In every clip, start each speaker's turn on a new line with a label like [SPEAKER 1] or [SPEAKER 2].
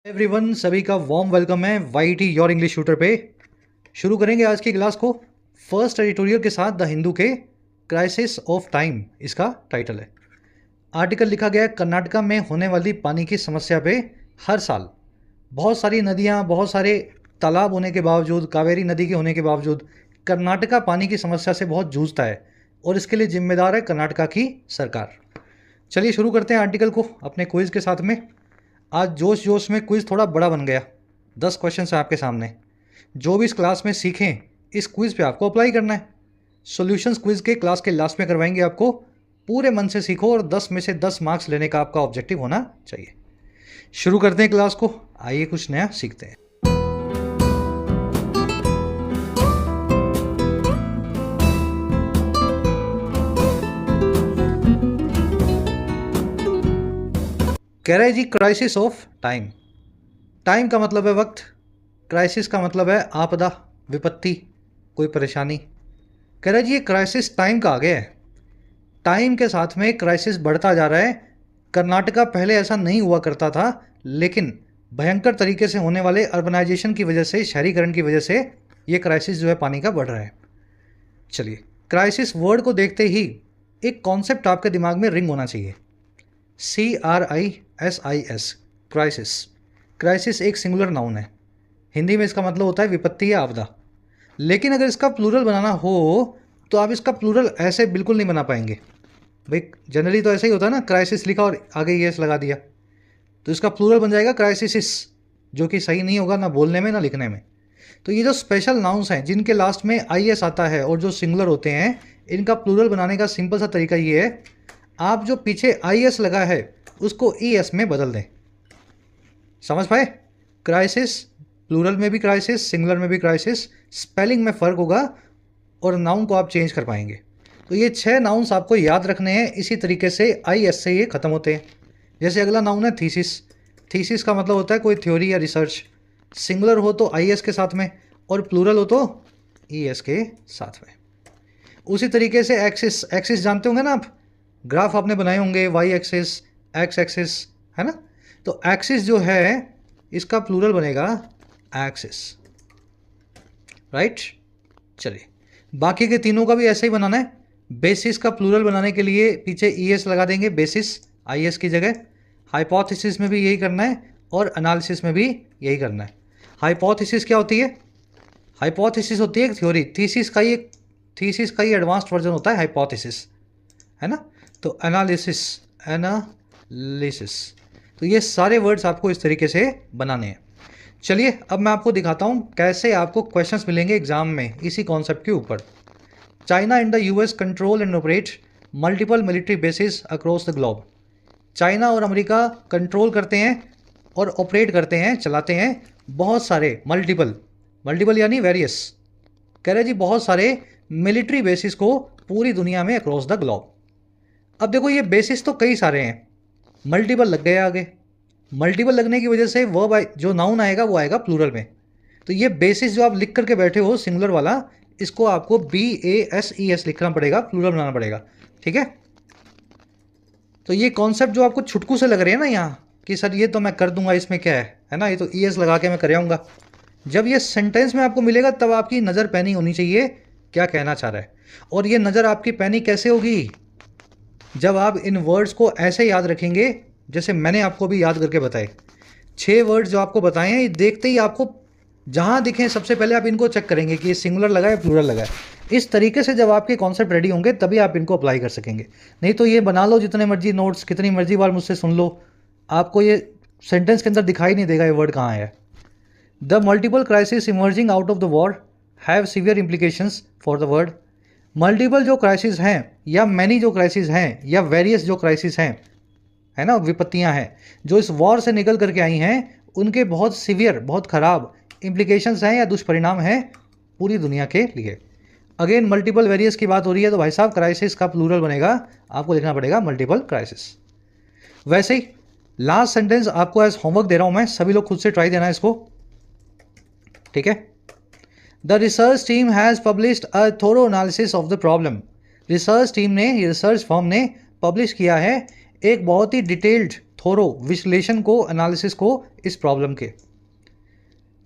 [SPEAKER 1] Everyone, सभी का warm welcome है वाईटी योर इंग्लिश शूटर पे। शुरू करेंगे आज की क्लास को फर्स्ट एडिटोरियल के साथ, द हिंदू के क्राइसिस ऑफ टाइम इसका टाइटल है। आर्टिकल लिखा गया है कर्नाटका में होने वाली पानी की समस्या पे। हर साल बहुत सारी नदियाँ, बहुत सारे तालाब होने के बावजूद, कावेरी नदी के होने के बावजूद कर्नाटका पानी की समस्या से बहुत जूझता है और इसके लिए जिम्मेदार है कर्नाटका की सरकार। चलिए शुरू करते हैं आर्टिकल को अपने क्विज़ के साथ में। आज जोश जोश में क्विज़ थोड़ा बड़ा बन गया। 10 क्वेश्चन है आपके सामने। जो भी इस क्लास में सीखें इस क्विज़ पे आपको अप्लाई करना है। सॉल्यूशंस क्विज़ के क्लास के लास्ट में करवाएंगे आपको। पूरे मन से सीखो और 10 में से 10 मार्क्स लेने का आपका ऑब्जेक्टिव होना चाहिए। शुरू करते हैं क्लास को। आइए कुछ नया सीखते हैं। कह रहा है जी क्राइसिस ऑफ टाइम। टाइम का मतलब है वक्त, क्राइसिस का मतलब है आपदा, विपत्ति, कोई परेशानी। कह रहा है जी ये क्राइसिस टाइम का आ गया है। टाइम के साथ में क्राइसिस बढ़ता जा रहा है। कर्नाटका पहले ऐसा नहीं हुआ करता था, लेकिन भयंकर तरीके से होने वाले अर्बनाइजेशन की वजह से, शहरीकरण की वजह से ये क्राइसिस जो है पानी का बढ़ रहा है। चलिए, क्राइसिस वर्ड को देखते ही एक कॉन्सेप्ट आपके दिमाग में रिंग होना चाहिए। CRISIS, crisis. क्राइसिस एक सिंगुलर नाउन है। हिंदी में इसका मतलब होता है विपत्ति या आपदा। लेकिन अगर इसका प्लूरल बनाना हो तो आप इसका प्लूरल ऐसे बिल्कुल नहीं बना पाएंगे। भाई जनरली तो ऐसा ही होता है ना, क्राइसिस लिखा और आगे येस लगा दिया, तो इसका प्लूरल बन जाएगा क्राइसिस, जो कि सही नहीं होगा ना बोलने में ना लिखने में। तो ये जो स्पेशल नाउन्स हैं जिनके लास्ट में IS आता है और जो सिंगुलर होते हैं, इनका प्लूरल बनाने का सिंपल सा तरीका ये है, आप जो पीछे IS लगा है उसको ES में बदल दें। समझ पाए? क्राइसिस, प्लूरल में भी क्राइसिस, सिंगुलर में भी क्राइसिस, स्पेलिंग में फ़र्क होगा और नाउन को आप चेंज कर पाएंगे। तो ये 6 नाउन्स आपको याद रखने हैं। इसी तरीके से IS से ये ख़त्म होते हैं। जैसे अगला नाउन है थीसिस। थीसिस का मतलब होता है कोई थ्योरी या रिसर्च। सिंगुलर हो तो IS के साथ में और प्लूरल हो तो ES के साथ में। उसी तरीके से एक्सिस, एक्सिस जानते होंगे ना आप, ग्राफ आपने बनाए होंगे, Y एक्सिस, X एक्सिस, है ना। तो एक्सिस जो है इसका प्लूरल बनेगा एक्सिस, राइट। चलिए, बाकी के तीनों का भी ऐसे ही बनाना है। बेसिस का प्लूरल बनाने के लिए पीछे ES लगा देंगे, बेसिस IS की जगह। हाइपोथेसिस में भी यही करना है और एनालिसिस में भी यही करना है। हाइपोथेसिस क्या होती है? हाइपोथेसिस होती है एक थ्योरी। थीसिस का ही एडवांस्ड वर्जन होता है हाइपोथेसिस, है ना। तो एनालिसिस, तो ये सारे वर्ड्स आपको इस तरीके से बनाने हैं। चलिए अब मैं आपको दिखाता हूँ कैसे आपको क्वेश्चंस मिलेंगे एग्जाम में इसी कॉन्सेप्ट के ऊपर। China and the US control and operate multiple military bases across the globe. China और अमेरिका कंट्रोल करते हैं और ऑपरेट करते हैं, चलाते हैं बहुत सारे मल्टीपल यानी वेरियस, कह रहे जी बहुत सारे मिलिट्री बेसिस को पूरी दुनिया में अक्रॉस द ग्लोब। अब देखो ये बेसिस तो कई सारे हैं, मल्टीपल लग गए आगे। मल्टीपल लगने की वजह से वर्ब जो नाउन आएगा वो आएगा प्लूरल में। तो ये बेसिस जो आप लिख करके बैठे हो सिंगुलर वाला, इसको आपको BASES लिखना पड़ेगा, प्लूरल बनाना पड़ेगा, ठीक है। तो ये कॉन्सेप्ट जो आपको छुटकू से लग रहे हैं ना यहाँ कि सर ये तो मैं कर दूंगा, इसमें क्या है ना, ये तो ES लगा के मैं कर आऊँगा। जब ये सेंटेंस में आपको मिलेगा तब आपकी नज़र पैनी होनी चाहिए क्या कहना चाह रहा है। और ये नज़र आपकी पैनी कैसे होगी? जब आप इन वर्ड्स को ऐसे याद रखेंगे जैसे मैंने आपको भी याद करके बताए। 6 वर्ड्स जो आपको बताए हैं, देखते ही आपको जहाँ दिखें सबसे पहले आप इनको चेक करेंगे कि ये सिंगुलर लगा है, प्लूरल लगा है। इस तरीके से जब आपके कॉन्सेप्ट रेडी होंगे तभी आप इनको अप्लाई कर सकेंगे। नहीं तो ये बना लो जितने मर्जी नोट्स, कितनी मर्जी बार मुझसे सुन लो, आपको ये सेंटेंस के अंदर दिखाई नहीं देगा ये वर्ड कहाँ है। The multiple crisis emerging out of the war have severe implications for the world. Multiple जो क्राइसिस हैं या मैनी जो क्राइसिस हैं या वेरियस जो क्राइसिस हैं, है ना, विपत्तियां हैं जो इस वॉर से निकल करके आई हैं, उनके बहुत सीवियर, बहुत ख़राब इम्प्लीकेशंस हैं या दुष्परिणाम हैं पूरी दुनिया के लिए। अगेन मल्टीपल वेरियस की बात हो रही है तो भाई साहब क्राइसिस का प्लूरल बनेगा, आपको लिखना पड़ेगा मल्टीपल क्राइसिस। वैसे ही लास्ट सेंटेंस आपको एज होमवर्क दे रहा हूँ मैं, सभी लोग खुद से ट्राई देना इसको, ठीक है। The research team has published a thorough analysis of the problem. Research team ने, रिसर्च फर्म ने पब्लिश किया है एक बहुत ही डिटेल्ड, थोरो विश्लेषण को, एनालिसिस को इस प्रॉब्लम के।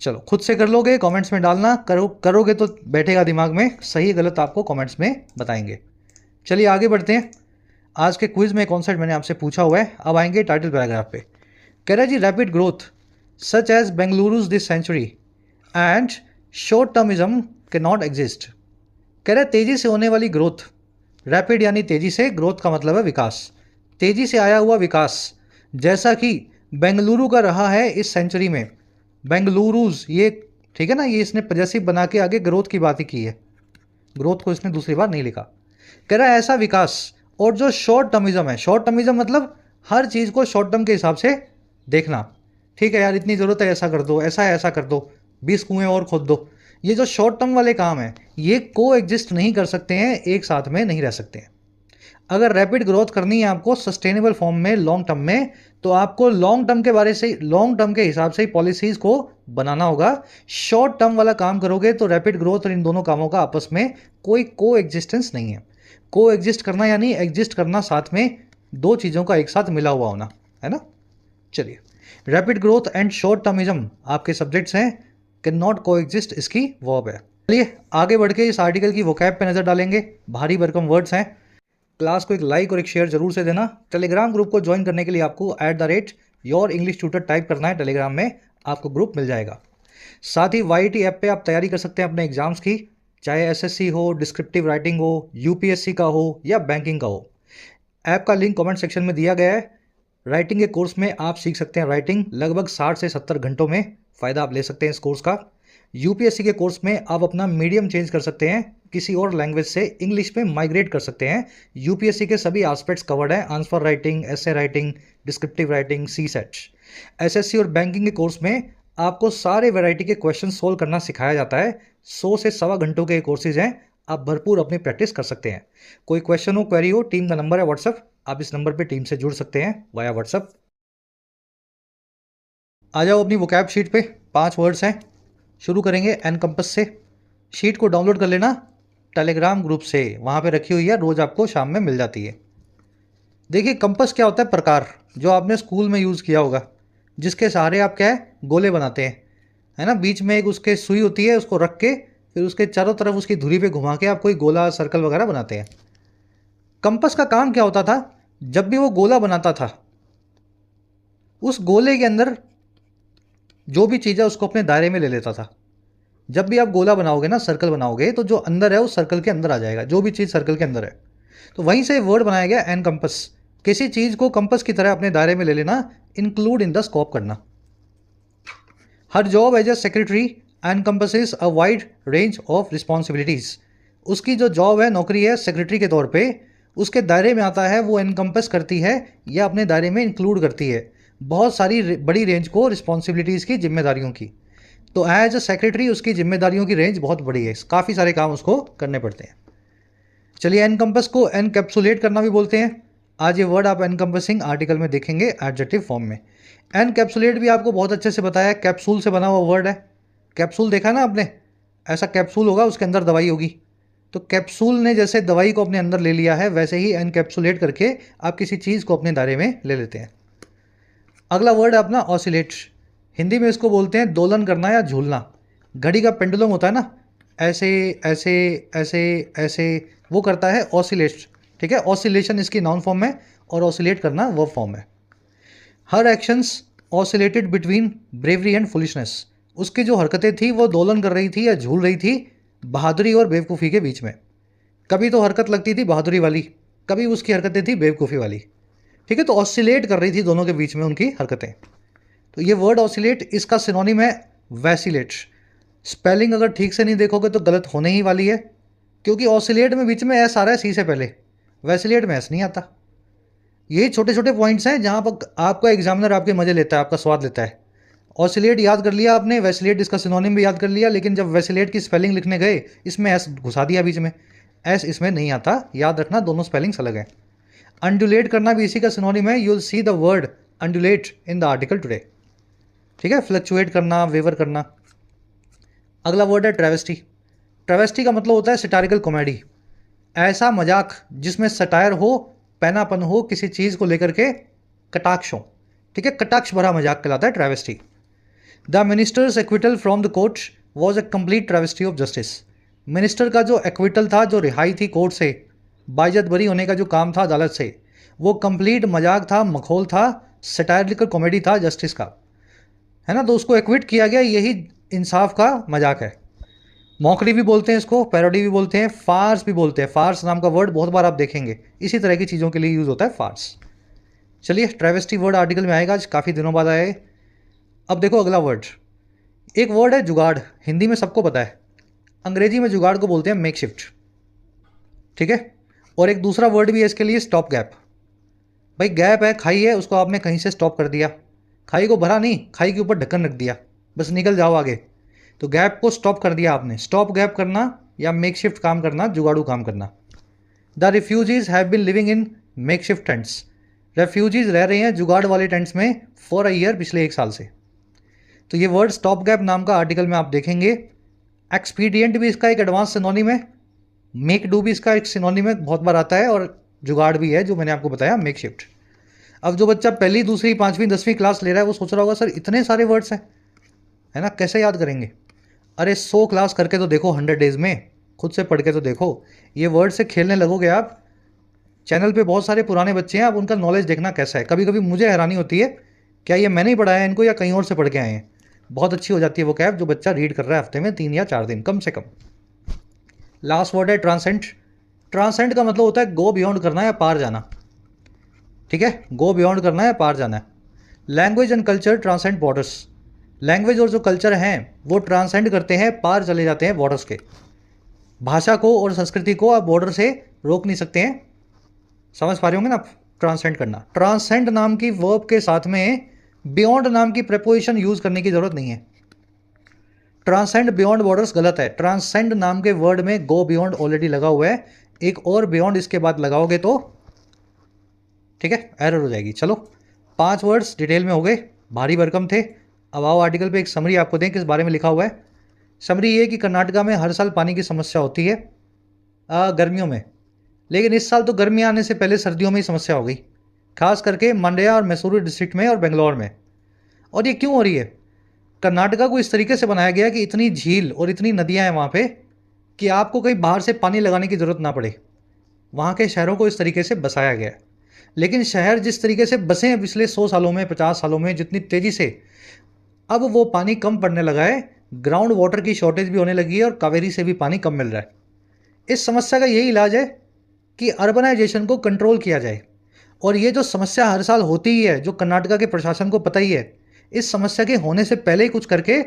[SPEAKER 1] चलो खुद से कर लोगे, कमेंट्स में डालना, करोगे तो बैठेगा दिमाग में, सही गलत आपको कमेंट्स में बताएंगे। चलिए आगे बढ़ते हैं। आज के क्विज में कॉन्सेप्ट मैंने आपसे पूछा हुआ है, अब आएंगे टाइटल पैराग्राफ पे। कह रहा है जी, rapid growth such as Bengaluru's this century and short termism can not exist. कह रहा है तेजी से होने वाली ग्रोथ, रैपिड यानी तेजी से, ग्रोथ का मतलब है विकास, तेजी से आया हुआ विकास, जैसा कि बेंगलुरु का रहा है इस सेंचुरी में। बेंगलुरुज ये ठीक है ना, ये इसने पजेसिव बना के आगे ग्रोथ की बात ही की है, ग्रोथ को इसने दूसरी बार नहीं लिखा। कह रहा है ऐसा विकास, और जो शॉर्ट टर्मिज्म है, शॉर्ट टर्मिज्म मतलब हर चीज़ को शॉर्ट टर्म के हिसाब से देखना। ठीक है यार, इतनी ज़रूरत है, ऐसा कर दो, ऐसा है ऐसा कर दो, 20 कुएं और खोद दो। ये जो शॉर्ट टर्म वाले काम है, ये को एग्जिस्ट नहीं कर सकते हैं, एक साथ में नहीं रह सकते हैं। अगर रैपिड ग्रोथ करनी है आपको सस्टेनेबल फॉर्म में, लॉन्ग टर्म में, तो आपको लॉन्ग टर्म के बारे से, लॉन्ग टर्म के हिसाब से पॉलिसीज को बनाना होगा। शॉर्ट टर्म वाला काम करोगे तो रैपिड ग्रोथ और इन दोनों कामों का आपस में कोई को एग्जिस्टेंस नहीं है। को एग्जिस्ट करना यानी एग्जिस्ट करना साथ में, दो चीज़ों का एक साथ मिला हुआ होना, है ना। चलिए, rapid growth and short termism आपके सब्जेक्ट्स हैं, कैन नॉट को एग्जिस्ट इसकी वर्ब है। चलिए आगे बढ़ के इस आर्टिकल की वोकैब पे नज़र डालेंगे। भारी भरकम वर्ड्स हैं। क्लास को एक लाइक और एक शेयर जरूर से देना। टेलीग्राम ग्रुप को ज्वाइन करने के लिए आपको @YourEnglishTutor टाइप करना है, टेलीग्राम में आपको ग्रुप मिल जाएगा। साथ ही YT ऐप पे आप तैयारी कर सकते हैं अपने एग्जाम्स की, चाहे SSC हो, डिस्क्रिप्टिव राइटिंग हो, UPSC का हो या बैंकिंग का हो। ऐप का लिंक कमेंट सेक्शन में दिया गया है। राइटिंग के कोर्स में आप सीख सकते हैं राइटिंग, लगभग 60 से 70 घंटों में फ़ायदा आप ले सकते हैं इस कोर्स का। UPSC के कोर्स में आप अपना मीडियम चेंज कर सकते हैं, किसी और लैंग्वेज से इंग्लिश में माइग्रेट कर सकते हैं। UPSC के सभी एस्पेक्ट्स कवर्ड हैं, answer writing, essay writing, descriptive writing, CSAT। SSC और बैंकिंग के कोर्स में आपको सारे वैरायटी के क्वेश्चन सोल्व करना सिखाया जाता है। 100 से 1.25 घंटों के कोर्सेज हैं, आप भरपूर अपनी प्रैक्टिस कर सकते हैं। कोई क्वेश्चन हो, क्वेरी हो, टीम का नंबर है व्हाट्सअप, आप इस नंबर पे टीम से जुड़ सकते हैं वाया व्हाट्सअप। आ जाओ अपनी वोकैब शीट पे, 5 वर्ड्स हैं। शुरू करेंगे एनकम्पस से। शीट को डाउनलोड कर लेना टेलीग्राम ग्रुप से, वहाँ पे रखी हुई है, रोज़ आपको शाम में मिल जाती है। देखिए कंपस क्या होता है, प्रकार जो आपने स्कूल में यूज़ किया होगा, जिसके सहारे आप क्या है गोले बनाते हैं, है ना। बीच में एक उसके सुई होती है, उसको रख के फिर उसके चारों तरफ उसकी धुरी पे घुमा के आप कोई गोला, सर्कल वगैरह बनाते हैं। कंपस का काम क्या होता था, जब भी वो गोला बनाता था, उस गोले के अंदर जो भी चीज़ है उसको अपने दायरे में ले लेता था। जब भी आप गोला बनाओगे ना, सर्कल बनाओगे, तो जो अंदर है उस सर्कल के अंदर आ जाएगा, जो भी चीज़ सर्कल के अंदर है। तो वहीं से वर्ड बनाया गया एनकम्पस, किसी चीज़ को कंपस की तरह अपने दायरे में ले लेना, इंक्लूड इन द स्कोप करना। Her job as a secretary encompasses a wide range of responsibilities. उसकी जो जॉब है, नौकरी है सेक्रेटरी के तौर पे, उसके दायरे में आता है, वो एनकम्पस करती है या अपने दायरे में इंक्लूड करती है बहुत सारी बड़ी रेंज को, रिस्पॉन्सिबिलिटीज़ की, जिम्मेदारियों की। तो एज अ सेक्रेटरी उसकी जिम्मेदारियों की रेंज बहुत बड़ी है, काफ़ी सारे काम उसको करने पड़ते हैं। चलिए, एनकम्पस को एनकैप्सुलेट करना भी बोलते हैं। आज ये वर्ड आप एनकम्पसिंग आर्टिकल में देखेंगे एडजेक्टिव फॉर्म में। एनकैप्सुलेट भी आपको बहुत अच्छे से बताया, कैप्सूल से बना हुआ वर्ड है। कैप्सूल देखा ना आपने, ऐसा कैप्सूल होगा, उसके अंदर दवाई होगी। तो कैप्सूल ने जैसे दवाई को अपने अंदर ले लिया है, वैसे ही एनकैप्सुलेट करके आप किसी चीज़ को अपने दायरे में ले लेते हैं। अगला वर्ड है अपना ऑसिलेट। हिंदी में इसको बोलते हैं दोलन करना या झूलना। घड़ी का पेंडुलम होता है ना, ऐसे ऐसे ऐसे ऐसे, वो करता है ऑसिलेट। ठीक है, ऑसिलेशन इसकी नाउन फॉर्म है और ऑसिलेट करना वर्ब फॉर्म है। Her actions oscillated between bravery and foolishness. उसकी जो हरकतें थी वो दोलन कर रही थी या झूल रही थी बहादुरी और बेवकूफ़ी के बीच में। कभी तो हरकत लगती थी बहादुरी वाली, कभी उसकी हरकतें थी बेवकूफ़ी वाली। ठीक है, तो ऑसिलेट कर रही थी दोनों के बीच में उनकी हरकतें। तो ये वर्ड ऑसिलेट, इसका सिनोनिम है वैसिलेट। स्पेलिंग अगर ठीक से नहीं देखोगे तो गलत होने ही वाली है, क्योंकि ऑसिलेट में बीच में एस आ रहा है सी से पहले, वैसिलेट में एस नहीं आता। यही छोटे छोटे पॉइंट्स हैं जहाँ पर आपका एग्जामिनर आपके मज़े लेता है, आपका स्वाद लेता है। ऑसिलेट याद कर लिया आपने, वैसिलेट इसका सिनोनिम भी याद कर लिया, लेकिन जब वैसिलेट की स्पेलिंग लिखने गए इसमें एस घुसा दिया बीच में, एस इसमें नहीं आता। याद रखना, दोनों स्पेलिंग्स अलग हैं। अंडुलेट करना भी इसी का सिनोनिम है, you will see the word undulate in the article today. ठीक है, फ्लक्चुएट करना, वेवर करना। अगला वर्ड है ट्रेवेस्टी। ट्रेवेस्टी का मतलब होता है सटारिकल कॉमेडी, ऐसा मजाक जिसमें सटायर हो, पैनापन हो, किसी चीज़ को लेकर के कटाक्ष हो। ठीक है, कटाक्ष भरा मजाक कहलाता है travesty. The ministers acquittal from the court was a complete travesty of justice. Minister का जो एक्विटल था, जो रिहाई थी कोर्ट से, बाइज्जत बरी होने का जो काम था अदालत से, वो कंप्लीट मजाक था, मखौल था, सटायरिकल कॉमेडी था जस्टिस का, है ना। तो उसको एक्विट किया गया, यही इंसाफ का मजाक है। मौकड़ी भी बोलते हैं इसको, पैरोडी भी बोलते हैं, फार्स भी बोलते हैं। फार्स नाम का वर्ड बहुत बार आप देखेंगे, इसी तरह की चीज़ों के लिए यूज़ होता है फार्स। चलिए, ट्रेवेस्टी वर्ड आर्टिकल में आएगा, आज काफ़ी दिनों बाद आए। अब देखो अगला वर्ड, एक वर्ड है जुगाड़, हिंदी में सबको पता है, अंग्रेजी में जुगाड़ को बोलते हैं मेकशिफ्ट, ठीक है। और एक दूसरा वर्ड भी है इसके लिए, स्टॉप गैप। भाई गैप है, खाई है, उसको आपने कहीं से स्टॉप कर दिया, खाई को भरा नहीं, खाई के ऊपर ढक्कन रख दिया, बस निकल जाओ आगे, तो गैप को स्टॉप कर दिया आपने। स्टॉप गैप करना या मेकशिफ्ट काम करना, जुगाड़ू काम करना। The refugees have been living in makeshift tents. Refugees रह रहे हैं जुगाड़ वाले टेंट्स में फॉर अ ईयर, पिछले 1 साल से। तो ये वर्ड स्टॉप गैप नाम का आर्टिकल में आप देखेंगे। एक्सपीडियंट भी इसका एक एडवांस सिनोनिम है, मेक डू भी इसका एक सिनोनिम है, बहुत बार आता है, और जुगाड़ भी है जो मैंने आपको बताया मेकशिफ्ट। अब जो बच्चा पहली, दूसरी, 5वीं, 10वीं क्लास ले रहा है वो सोच रहा होगा सर इतने सारे वर्ड्स हैं, है ना, कैसे याद करेंगे। अरे 100 क्लास करके तो देखो, 100 डेज में खुद से पढ़ के तो देखो, ये वर्ड से खेलने लगोगे आप। चैनल पे बहुत सारे पुराने बच्चे हैं, आप उनका नॉलेज देखना कैसा है। कभी कभी मुझे हैरानी होती है, क्या ये मैंने ही पढ़ाया है इनको या कहीं और से पढ़ के आए हैं। बहुत अच्छी हो जाती है वो कैब जो बच्चा रीड कर रहा है हफ्ते में 3 या 4 दिन कम से कम। लास्ट वर्ड है ट्रांसेंड। ट्रांसेंड का मतलब होता है गो बियॉन्ड करना या पार जाना, ठीक है, गो बियॉन्ड करना या पार जाना है। Language and culture transcend borders. Language और जो कल्चर हैं वो ट्रांसेंड करते हैं, पार चले जाते हैं बॉर्डर्स के। भाषा को और संस्कृति को आप बॉर्डर से रोक नहीं सकते हैं, समझ पा रहे होंगे ना आप। ट्रांसेंड करना, ट्रांसेंड नाम की वर्ब के साथ में बियॉन्ड नाम की प्रेपोजिशन यूज करने की जरूरत नहीं है। ट्रांसेंड बियॉन्ड बॉर्डर्स गलत है, ट्रांसेंड नाम के वर्ड में गो बियॉन्ड ऑलरेडी लगा हुआ है, एक और बियॉन्ड इसके बाद लगाओगे तो ठीक है एरर हो जाएगी। चलो 5 वर्ड्स डिटेल में हो गए, भारी भरकम थे। अब आओ आर्टिकल पे एक समरी आपको दें किस बारे में लिखा हुआ है। समरी ये कि कर्नाटका में हर साल पानी की समस्या होती है गर्मियों में, लेकिन इस साल तो गर्मी आने से पहले सर्दियों में ही समस्या हो गई, खास करके मंड्या और मैसूरू डिस्ट्रिक्ट में और बेंगलोर में। और ये क्यों हो रही है? कर्नाटका को इस तरीके से बनाया गया कि इतनी झील और इतनी नदियाँ हैं वहाँ पे कि आपको कहीं बाहर से पानी लगाने की ज़रूरत ना पड़े। वहाँ के शहरों को इस तरीके से बसाया गया है। लेकिन शहर जिस तरीके से बसे हैं पिछले 100 सालों में, 50 सालों में, जितनी तेज़ी से अब वो पानी कम पड़ने लगा है, ग्राउंड वाटर की शॉर्टेज भी होने लगी है और कावेरी से भी पानी कम मिल रहा है। इस समस्या का यही इलाज है कि अर्बनाइजेशन को कंट्रोल किया जाए। और ये जो समस्या हर साल होती ही है, जो कर्नाटका के प्रशासन को पता ही है, इस समस्या के होने से पहले ही कुछ करके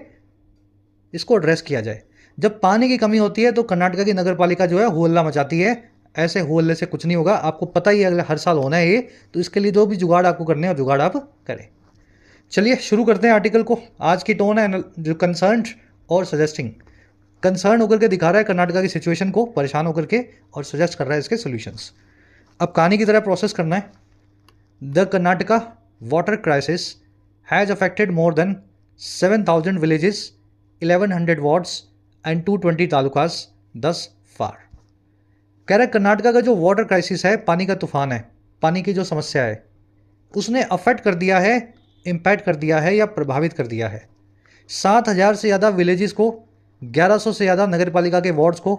[SPEAKER 1] इसको एड्रेस किया जाए। जब पानी की कमी होती है तो कर्नाटका की नगर पालिका जो है हो हल्ला मचाती है। ऐसे हो हल्ले से कुछ नहीं होगा, आपको पता ही है अगले हर साल होना है ये, तो इसके लिए जो भी जुगाड़ आपको करने हैं जुगाड़ आप करें। चलिए शुरू करते हैं आर्टिकल को। आज की टोन है जो कंसर्न और सजेस्टिंग। कंसर्न होकर के दिखा रहा है कर्नाटका की सिचुएशन को, परेशान होकर के, और सजेस्ट कर रहा है इसके सोल्यूशंस। अब कहानी की तरह प्रोसेस करना है। The Karnataka water crisis has affected more than 7,000 villages, 1100 wards and 220 talukas thus far। कह रहा है कर्नाटका का जो वाटर क्राइसिस है, पानी का तूफान है, पानी की जो समस्या है, उसने अफेक्ट कर दिया है, इम्पैक्ट कर दिया है या प्रभावित कर दिया है 7,000 से ज़्यादा विलेजेस को, 1100 से ज़्यादा नगर पालिका के वार्ड्स को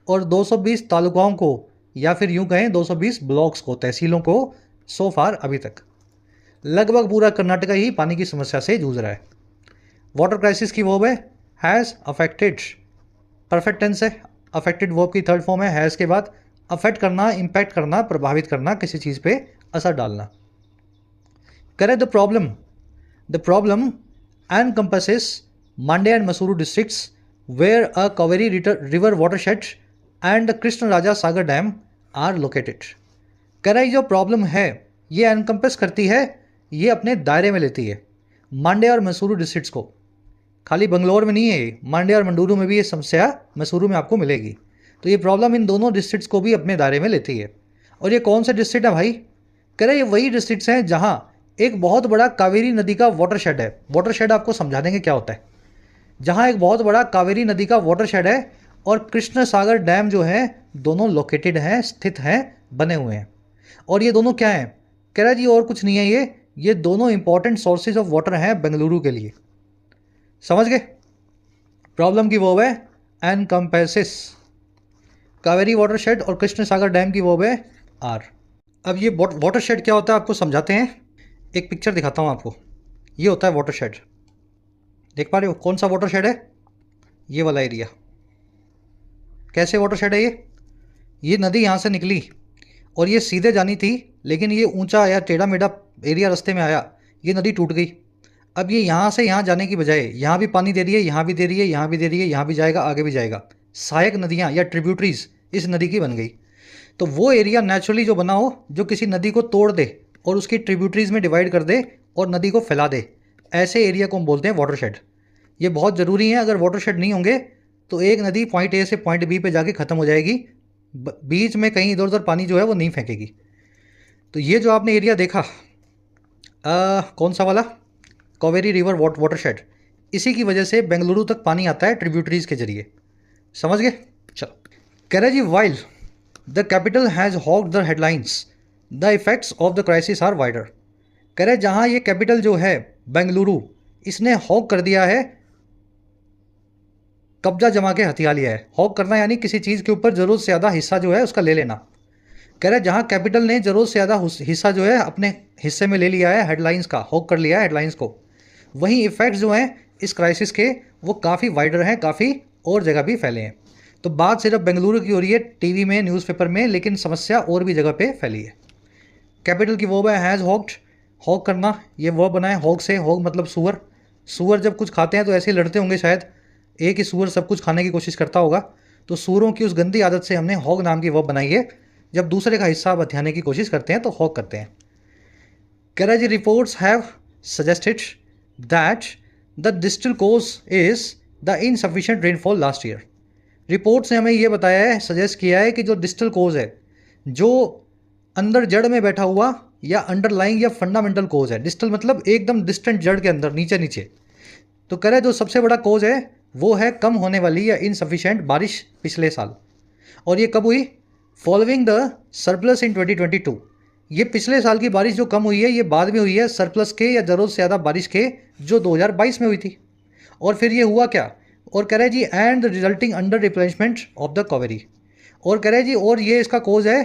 [SPEAKER 1] और 220 तालुकाओं को, या फिर यूं कहें 220 ब्लॉक्स को, तहसीलों को। सो फार अभी तक लगभग पूरा कर्नाटका ही पानी की समस्या से जूझ रहा है। वाटर क्राइसिस की वर्ब है हैज़ अफेक्टेड, परफेक्ट टेंस है, अफेक्टेड वर्ब की थर्ड फॉर्म है हैज़ के बाद। अफेक्ट करना, इम्पैक्ट करना, प्रभावित करना, किसी चीज़ पे असर डालना। करे the problem encompasses Mandya and Mysuru districts where a Kaveri river watershed and the Krishna Raja Sagar Dam are located। कह रहा है जो प्रॉब्लम है ये एनकम्पस करती है, ये अपने दायरे में लेती है मांड्या और मैसूरू डिस्ट्रिक्ट्स को। खाली बंगलोर में नहीं है, मांड्या और मंडूरू में भी ये समस्या मैसूरू में आपको मिलेगी। तो ये प्रॉब्लम इन दोनों डिस्ट्रिक्ट्स को भी अपने दायरे में लेती है। और ये कौन से डिस्ट्रिक्ट है भाई? कह रहा है ये वही डिस्ट्रिक्ट्स हैं जहाँ एक बहुत बड़ा कावेरी नदी का वाटरशेड है। वाटरशेड आपको समझा देंगे क्या होता है। जहाँ एक बहुत बड़ा कावेरी नदी का वाटरशेड है और कृष्ण सागर डैम जो है, दोनों लोकेटेड हैं, स्थित हैं, बने हुए हैं। और ये दोनों क्या हैं? कह रहा है जी और कुछ नहीं है, ये दोनों इंपॉर्टेंट सोर्सेज ऑफ वाटर हैं बेंगलुरु के लिए। समझ गए? प्रॉब्लम की वर्ब है एनकम्पेसिस। कावेरी वाटरशेड और कृष्ण सागर डैम की वर्ब है आर। अब ये वाटरशेड क्या होता है आपको समझाते हैं। एक पिक्चर दिखाता हूँ आपको। ये होता है वाटरशेड, देख पा रहे हो? कौन सा वाटरशेड है? ये वाला एरिया। कैसे वाटरशेड है ये नदी यहाँ से निकली और ये सीधे जानी थी, लेकिन ये ऊंचा आया, टेढ़ा मेढ़ा एरिया रास्ते में आया, ये नदी टूट गई। अब ये यहाँ से यहाँ जाने की बजाय यहाँ भी पानी दे रही है, यहाँ भी दे रही है, यहाँ भी दे रही है, यहाँ भी जाएगा, आगे भी जाएगा। सहायक नदियाँ या ट्रिब्यूटरीज इस नदी की बन गई। तो वो एरिया नेचुरली जो बना हो, जो किसी नदी को तोड़ दे और उसकी ट्रिब्यूटरीज में डिवाइड कर दे और नदी को फैला दे, ऐसे एरिया को हम बोलते हैं वाटरशेड। ये बहुत ज़रूरी है। अगर वाटरशेड नहीं होंगे तो एक नदी पॉइंट ए से पॉइंट बी पे जाके ख़त्म हो जाएगी, बीच में कहीं इधर उधर पानी जो है वो नहीं फेंकेगी। तो ये जो आपने एरिया देखा कौन सा वाला, कावेरी रिवर वाटरशेड, इसी की वजह से बेंगलुरु तक पानी आता है ट्रिब्यूटरीज के जरिए। समझ गए? चलो, कह रहे जी while the capital has hogged the headlines the effects of the crisis are wider. कह रहे जहाँ ये कैपिटल जो है बेंगलुरु, इसने हॉक कर दिया है, कब्जा जमा के हथिया लिया है। हॉक करना यानी किसी चीज़ के ऊपर ज़रूरत से ज़्यादा हिस्सा जो है उसका ले लेना। कह रहे जहाँ कैपिटल ने ज़रूरत से ज़्यादा हिस्सा जो है अपने हिस्से में ले लिया है, हेडलाइंस का, हॉक कर लिया है हेडलाइंस को, वहीं इफ़ेक्ट्स जो हैं इस क्राइसिस के वो काफ़ी वाइडर हैं, काफ़ी और जगह भी फैले हैं। तो बात सिर्फ बेंगलुरु की हो रही है टीवी में, न्यूज़पेपर में, लेकिन समस्या और भी जगह पे फैली है। कैपिटल की वर्ब है हैज़ हॉक्ड, हॉक करना, ये वर्ब बना है हॉक से। हॉक मतलब सुअर। सुअर जब कुछ खाते हैं तो ऐसे ही लड़ते होंगे शायद, एक ही सुअर सब कुछ खाने की कोशिश करता होगा। तो सुअरों की उस गंदी आदत से हमने हॉक नाम की वर्ब बनाई है। जब दूसरे का हिस्सा हथियाने की कोशिश करते हैं तो हॉक करते हैं। कह रहा है जी reports have suggested that the distal cause is the insufficient rainfall last year. Reports ने हमें ये बताया है, सजेस्ट किया है कि जो डिस्टल कोज है, जो अंदर जड़ में बैठा हुआ या अंडरलाइंग या फंडामेंटल कोज है, डिस्टल मतलब एकदम डिस्टेंट जड़ के अंदर, नीचे नीचे, तो कह रहे जो सबसे बड़ा कोज है वो है कम होने वाली या इनसफिशिएंट बारिश पिछले साल। और ये कब हुई? फॉलोइंग द सरप्लस इन 2022। ये पिछले साल की बारिश जो कम हुई है ये बाद में हुई है सरप्लस के या ज़रूरत से ज़्यादा बारिश के जो 2022 में हुई थी। और फिर ये हुआ क्या? और कह रहे जी and the resulting under replenishment of the Kaveri. और कह रहे जी और ये इसका कोज है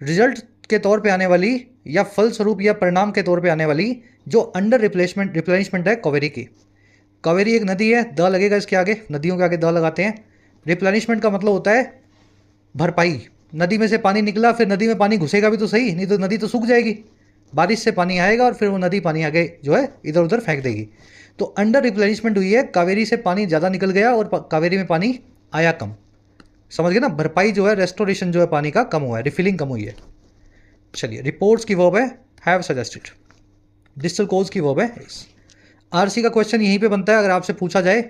[SPEAKER 1] रिजल्ट के तौर पे आने वाली या फलस्वरूप या परिणाम के तौर पे आने वाली जो अंडर रिप्लेनिशमेंट है कावेरी की। कावेरी एक नदी है, द लगेगा इसके आगे, नदियों के आगे द लगाते हैं। रिप्लेनिशमेंट का मतलब होता है भरपाई। नदी में से पानी निकला, फिर नदी में पानी घुसेगा भी तो सही, नहीं तो नदी तो सूख जाएगी। बारिश से पानी आएगा और फिर वो नदी पानी आगे जो है इधर उधर फेंक देगी। तो अंडर रिप्लेनिशमेंट हुई है, कावेरी से पानी ज़्यादा निकल गया और कावेरी में पानी आया कम। समझ गए ना? भरपाई जो है, रेस्टोरेशन जो है पानी का कम हुआ है, रिफिलिंग कम हुई है। चलिए, रिपोर्ट्स की वर्ब है हैव सजेस्टेड, डिस्टल कोज की वर्ब है इस। आरसी का क्वेश्चन यहीं पे बनता है। अगर आपसे पूछा जाए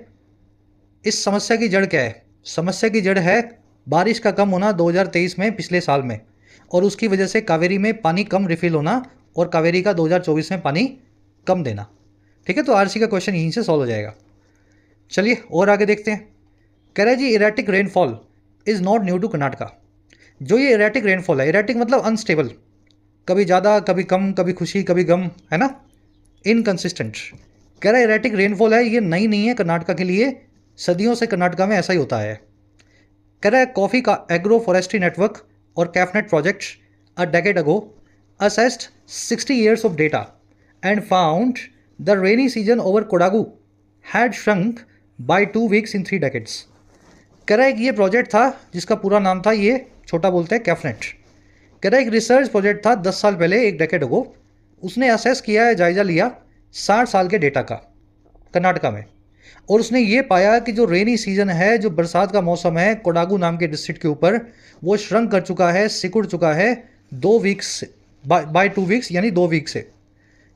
[SPEAKER 1] इस समस्या की जड़ क्या है, समस्या की जड़ है बारिश का कम होना 2023 में, पिछले साल में, और उसकी वजह से कावेरी में पानी कम रिफिल होना और कावेरी का 2024 में पानी कम देना। ठीक है, तो आरसी का क्वेश्चन यहीं से सॉल्व हो जाएगा। चलिए और आगे देखते हैं। कह रहे जी erratic rainfall is not new to Karnataka. जो ये इरेटिक रेनफॉल है, इरेटिक मतलब अनस्टेबल, कभी ज़्यादा कभी कम, कभी खुशी कभी गम, है ना, इनकन्सिस्टेंट। कह रहा है इरेटिक रेनफॉल है, ये नई नहीं है कर्नाटका के लिए, सदियों से कर्नाटका में ऐसा ही होता है। कह रहा है कॉफ़ी का एग्रो फॉरेस्ट्री नेटवर्क और CAFNET project a decade ago assessed 60 years of data and found the rainy season over Kodagu had shrunk by 2 weeks in 3 decades। कह रहा है कि ये प्रोजेक्ट था जिसका पूरा नाम था, ये छोटा बोलते हैं कैफनेट। कह रहा है एक रिसर्च प्रोजेक्ट था 10 साल पहले, एक डेकेड अगो। उसने असेस किया है, जायज़ा लिया 60 साल के डेटा का कर्नाटका में, और उसने ये पाया कि जो रेनी सीजन है, जो बरसात का मौसम है कोडागू नाम के डिस्ट्रिक्ट के ऊपर, वो श्रंक कर चुका है, सिकुड़ चुका है 2 वीक्स बाय 2 वीक्स, यानी 2 वीक से।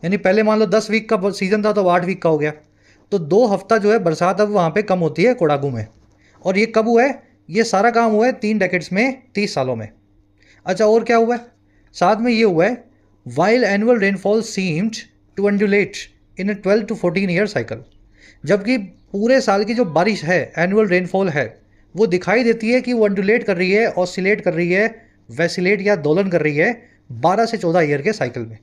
[SPEAKER 1] यानी पहले मान लो 10 वीक का सीज़न था तो 8 वीक का हो गया। तो 2 हफ्ता जो है बरसात अब वहाँ पे कम होती है कोडागू में। और ये कब हुआ है? ये सारा काम हुआ है 3 डेकेड्स में, 30 सालों में। अच्छा, और क्या हुआ है? साथ में ये हुआ है while annual rainfall seemed to undulate in 12 to 14 year cycle. जबकि पूरे साल की जो बारिश है, एनुअल रेनफॉल है, वो दिखाई देती है कि वो अंडुलेट कर रही है, ऑसिलेट कर रही है, वैसिलेट या दोलन कर रही है 12 से 14 ईयर के साइकिल में।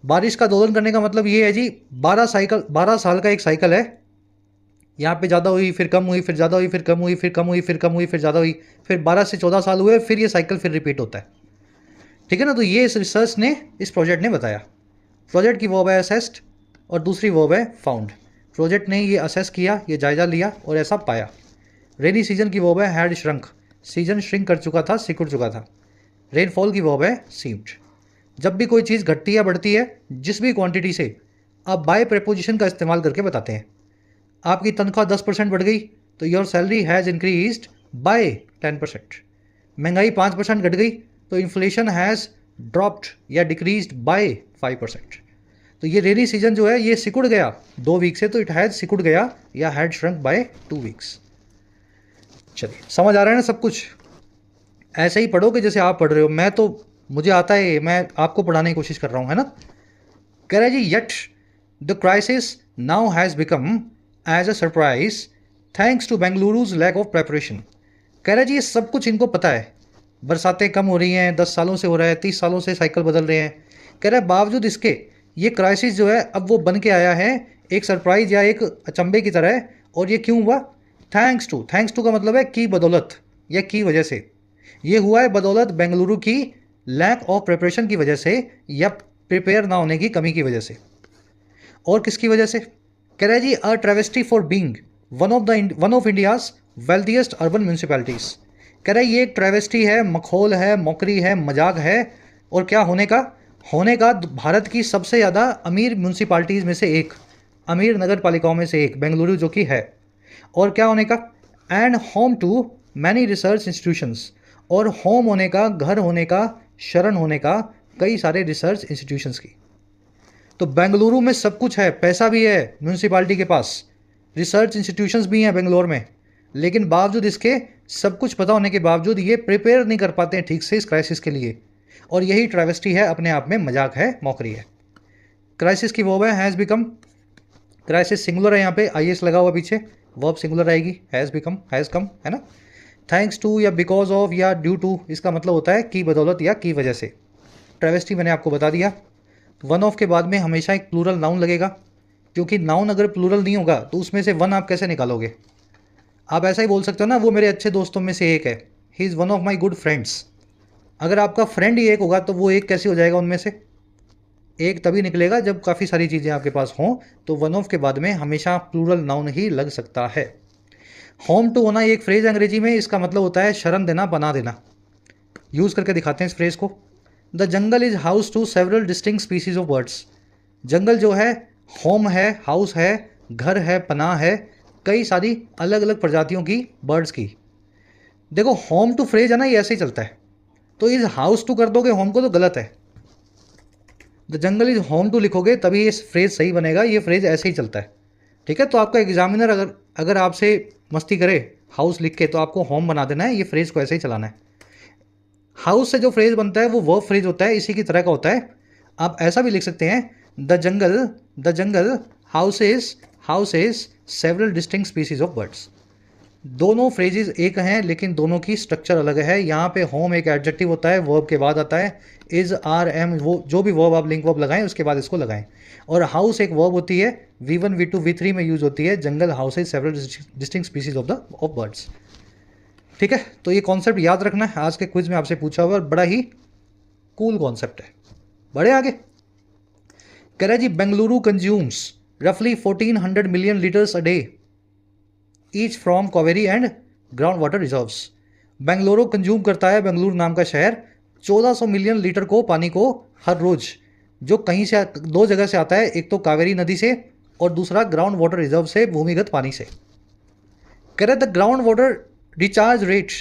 [SPEAKER 1] बारिश का दोलन करने का मतलब ये है जी 12 साल का एक साइकिल है। यहाँ पे ज़्यादा हुई, फिर कम हुई, फिर ज़्यादा हुई, फिर कम हुई, फिर कम हुई, फिर कम हुई, फिर ज़्यादा हुई, फिर 12 से 14 साल हुए, फिर ये साइकिल फिर रिपीट होता है। ठीक है ना। तो ये इस रिसर्च ने, इस प्रोजेक्ट ने बताया। प्रोजेक्ट की वर्ब है असेस्ड और दूसरी वर्ब है फाउंड। प्रोजेक्ट ने ये असेस किया, ये जायज़ा लिया और ऐसा पाया। रेनी सीजन की वर्ब है हैड श्रंक, सीजन श्रिंक कर चुका था, सिकुड़ चुका था। रेनफॉल की वर्ब है सीम्ड। जब भी कोई चीज़ घटती या बढ़ती है जिस भी क्वांटिटी से, आप बाय प्रेपोजिशन का इस्तेमाल करके बताते हैं। आपकी तनख्वाह 10% बढ़ गई तो your salary has increased by 10%। महंगाई 5% घट गई तो इन्फ्लेशन हैज़ ड्रॉप्ड या डिक्रीज्ड बाय 5%। तो ये रेनी सीजन जो है ये सिकुड़ गया 2 वीक से, तो इट हैज़ सिकुड़ गया या हैड श्रंक बाय 2 वीक्स। चलिए, समझ आ रहा है ना सब कुछ। ऐसे ही पढ़ोगे जैसे आप पढ़ रहे हो। मैं तो, मुझे आता है, मैं आपको पढ़ाने की कोशिश कर रहा हूँ, है ना। कह रहा है जी, yet the crisis now has become as a surprise thanks to Bengaluru's lack of preparation. कह रहा है जी ये सब कुछ इनको पता है, बरसातें कम हो रही हैं, 10 सालों से हो रहा है, 30 सालों से साइकिल बदल रहे हैं। कह रहा है बावजूद इसके ये क्राइसिस जो है अब वो बन के आया है एक सरप्राइज या एक अचंभे की तरह। और ये क्यों हुआ? थैंक्स टू का मतलब है की बदौलत या की वजह से। ये हुआ है बदौलत बेंगलुरु की लैक ऑफ प्रिपरेशन की वजह से या प्रिपेयर ना होने की कमी की वजह से। और किसकी वजह से? कह रहा है जी a travesty for being one of India's wealthiest urban municipalities. कह रहा है ये एक ट्रेवेस्टी है, मखौल है, मौकरी है, मजाक है। और क्या होने का? होने का भारत की सबसे ज़्यादा अमीर म्यूनसिपालिटीज़ में से एक, अमीर नगर पालिकाओं में से एक बेंगलुरु जो कि है। और क्या होने का? And home to many research institutions. और होम होने का, घर होने का, शरण होने का कई सारे रिसर्च इंस्टीट्यूशंस की। तो बेंगलुरु में सब कुछ है, पैसा भी है म्यूनसिपालिटी के पास, रिसर्च इंस्टीट्यूशंस भी हैं बेंगलोर में, लेकिन बावजूद इसके, सब कुछ पता होने के बावजूद ये प्रिपेयर नहीं कर पाते हैं ठीक से इस क्राइसिस के लिए। और यही ट्रेवेस्टी है, अपने आप में मजाक है, मौकरी है। क्राइसिस की वर्ब है हैज़ बिकम। क्राइसिस सिंगुलर है, यहाँ पे आई एस लगा हुआ पीछे, वर्ब सिंगुलर आएगी, हैज़ बिकम, हैज़ कम, है ना। थैंक्स टू या बिकॉज ऑफ या ड्यू टू, इसका मतलब होता है की बदौलत या की वजह से। ट्रेवेस्टी मैंने आपको बता दिया। वन ऑफ के बाद में हमेशा एक प्लूरल नाउन लगेगा, क्योंकि नाउन अगर प्लूरल नहीं होगा तो उसमें से वन आप कैसे निकालोगे? आप ऐसा ही बोल सकते हो ना, वो मेरे अच्छे दोस्तों में से एक है, he is one of my good friends. अगर आपका फ्रेंड ही एक होगा तो वो एक कैसे हो जाएगा? उनमें से एक तभी निकलेगा जब काफ़ी सारी चीज़ें आपके पास हों। तो वन ऑफ के बाद में हमेशा प्लूरल नाउन ही लग सकता है। होम टू होना, ये एक फ्रेज अंग्रेजी में, इसका मतलब होता है शरण देना, बना देना। यूज़ करके दिखाते हैं इस फ्रेज को। The jungle is house to several distinct species of birds. जंगल जो है होम है, हाउस है, घर है, पनाह है, कई सारी अलग अलग प्रजातियों की बर्ड्स की। देखो होम टू फ्रेज है ना, ये ऐसे ही चलता है। तो इस हाउस टू कर दोगे होम को तो गलत है। The jungle is home to लिखोगे तभी ये फ्रेज सही बनेगा। ये फ्रेज ऐसे ही चलता है, ठीक है। तो आपका एग्जामिनर अगर आपसे मस्ती करे हाउस लिख के, तो आपको होम बना देना है, ये फ्रेज को ऐसे ही चलाना है। हाउस से जो फ्रेज बनता है वो वर्ब फ्रेज होता है, इसी की तरह का होता है। आप ऐसा भी लिख सकते हैं, the jungle houses several distinct species of birds. दोनों फ्रेजेस एक हैं लेकिन दोनों की स्ट्रक्चर अलग है। यहाँ पे होम एक एडजेक्टिव होता है, वर्ब के बाद आता है इज, आर, एम, वो जो भी वर्ब आप लिंक वर्ब लगाएं उसके बाद इसको लगाएं। और हाउस एक वर्ब होती है, V1 V2 V3 में यूज होती है। Jungle houses several distinct species of birds. ठीक है, तो ये कॉन्सेप्ट याद रखना है, आज के क्विज में आपसे पूछा हुआ, बड़ा ही कूल कॉन्सेप्ट है। बड़े आगे कह रहा है जी, बेंगलुरु कंज्यूम्स रफली 1400 million litres a day each from Kaveri and ground water reserves. Bengaluru consume करता है, बेंगलुरु नाम का शहर, 1400 मिलियन लीटर को पानी को हर रोज, जो कहीं से, दो जगह से आता है, एक तो कावेरी नदी से और दूसरा ग्राउंड वाटर रिजर्व से, भूमिगत पानी से। कह रहे the ground water recharge rate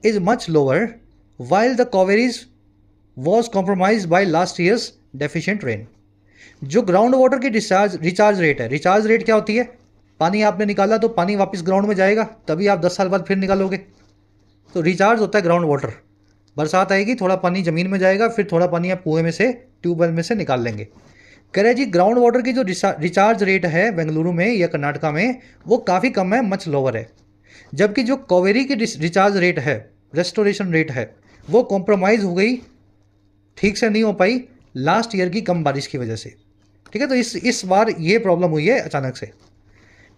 [SPEAKER 1] is much lower while the Kaveri's was compromise by last years deficient rain. जो ग्राउंड वाटर की रिचार्ज रेट है, रिचार्ज रेट क्या होती है? पानी आपने निकाला तो पानी वापस ग्राउंड में जाएगा, तभी आप 10 साल बाद फिर निकालोगे। तो रिचार्ज होता है ग्राउंड वाटर। बरसात आएगी, थोड़ा पानी ज़मीन में जाएगा, फिर थोड़ा पानी आप कुएं में से, ट्यूबवेल में से निकाल लेंगे। कह रहे जी ग्राउंड वाटर की जो रिचार्ज रेट है बेंगलुरु में या कर्नाटका में, वो काफ़ी कम है, मच लोअर है। जबकि जो कावेरी की रिचार्ज रेट है, रेस्टोरेशन रेट है, वो कॉम्प्रोमाइज़ हो गई, ठीक से नहीं हो पाई लास्ट ईयर की कम बारिश की वजह से। ठीक है, तो इस बार ये प्रॉब्लम हुई है अचानक से।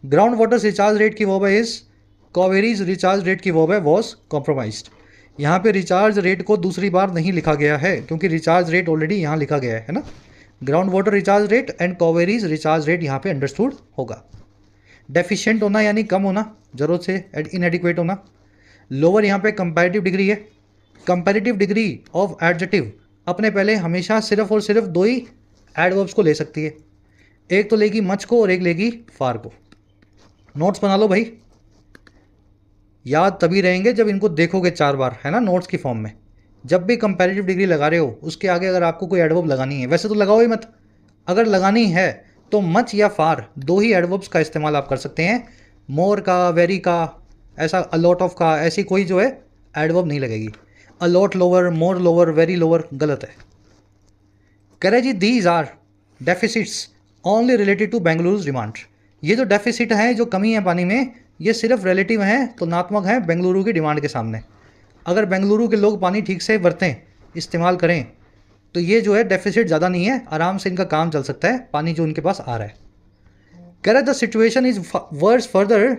[SPEAKER 1] ग्राउंड वाटर रिचार्ज रेट की वर्ब इज कावेरीज रिचार्ज रेट की वर्ब है वॉज कॉम्प्रोमाइज्ड। यहाँ पे रिचार्ज रेट को दूसरी बार नहीं लिखा गया है क्योंकि रिचार्ज रेट ऑलरेडी यहाँ लिखा गया है ना। Ground water recharge rate and Kaveri's recharge rate यहाँ पे अंडरस्टूड होगा। डेफिशिएंट होना यानी कम होना, जरूरत से इनएडिक्वेट होना। लोअर यहाँ पे कंपैरेटिव डिग्री है। कंपैरेटिव डिग्री ऑफ एडजेक्टिव अपने पहले हमेशा सिर्फ और सिर्फ दो ही एडवर्ब्स को ले सकती है, एक तो लेगी मच को और एक लेगी फार को। नोट्स बना लो भाई, याद तभी रहेंगे जब इनको देखोगे 4 बार, है ना, नोट्स की फॉर्म में। जब भी कंपैरेटिव डिग्री लगा रहे हो उसके आगे अगर आपको कोई एडवर्ब लगानी है, वैसे तो लगाओ ही मत, अगर लगानी है तो मच या फार दो ही एडवर्ब्स का इस्तेमाल आप कर सकते हैं। मोर का, वेरी का, ऐसा अलॉट ऑफ का, ऐसी कोई जो है एडवर्ब नहीं लगेगी। A lot lower, more lower, very lower गलत है। कह रहे जी these are deficits only related to Bengaluru's demand. ये जो डेफिसिट हैं, जो कमी है पानी में, ये सिर्फ रिलेटिव हैं, तुलनात्मक हैं बेंगलुरु की डिमांड के सामने। अगर बेंगलुरु के लोग पानी ठीक से बरतें, इस्तेमाल करें, तो ये जो है डेफिसिट ज़्यादा नहीं है, आराम से इनका काम चल सकता है, पानी जो उनके पास आ रहा है। कह रहे the situation is worse further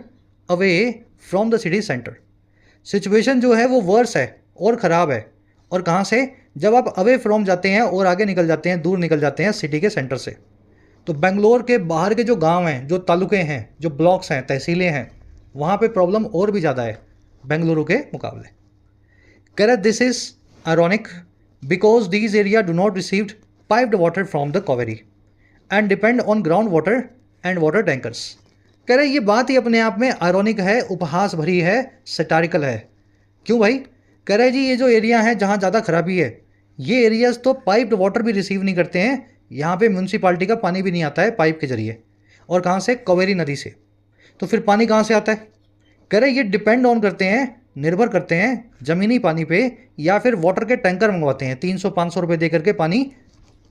[SPEAKER 1] away from the city centre. Situation जो है वो वर्स है और ख़राब है, और कहाँ से, जब आप अवे फ्रॉम जाते हैं और आगे निकल जाते हैं, दूर निकल जाते हैं सिटी के सेंटर से। तो बेंगलोर के बाहर के जो गांव हैं, जो तालुके हैं, जो ब्लॉक्स हैं, तहसीलें हैं, वहाँ पे प्रॉब्लम और भी ज़्यादा है बेंगलुरु के मुकाबले। कह रहे this is ironic because these area do not received piped water from the Kaveri and depend on ground water and water tankers. कह रहे ये बात ही अपने आप में आयरॉनिक है, उपहास भरी है, सटारिकल है। क्यों भाई? कह रहे जी ये जो एरिया है जहाँ ज़्यादा खराबी है, ये एरियाज तो पाइप्ड वाटर भी रिसीव नहीं करते हैं, यहाँ पे म्यूनसिपाल्टी का पानी भी नहीं आता है पाइप के जरिए, और कहाँ से, कावेरी नदी से। तो फिर पानी कहाँ से आता है? कह रहे ये डिपेंड ऑन करते हैं, निर्भर करते हैं ज़मीनी पानी पे, या फिर वाटर के टैंकर मंगवाते हैं। 300-500 रुपये दे करके पानी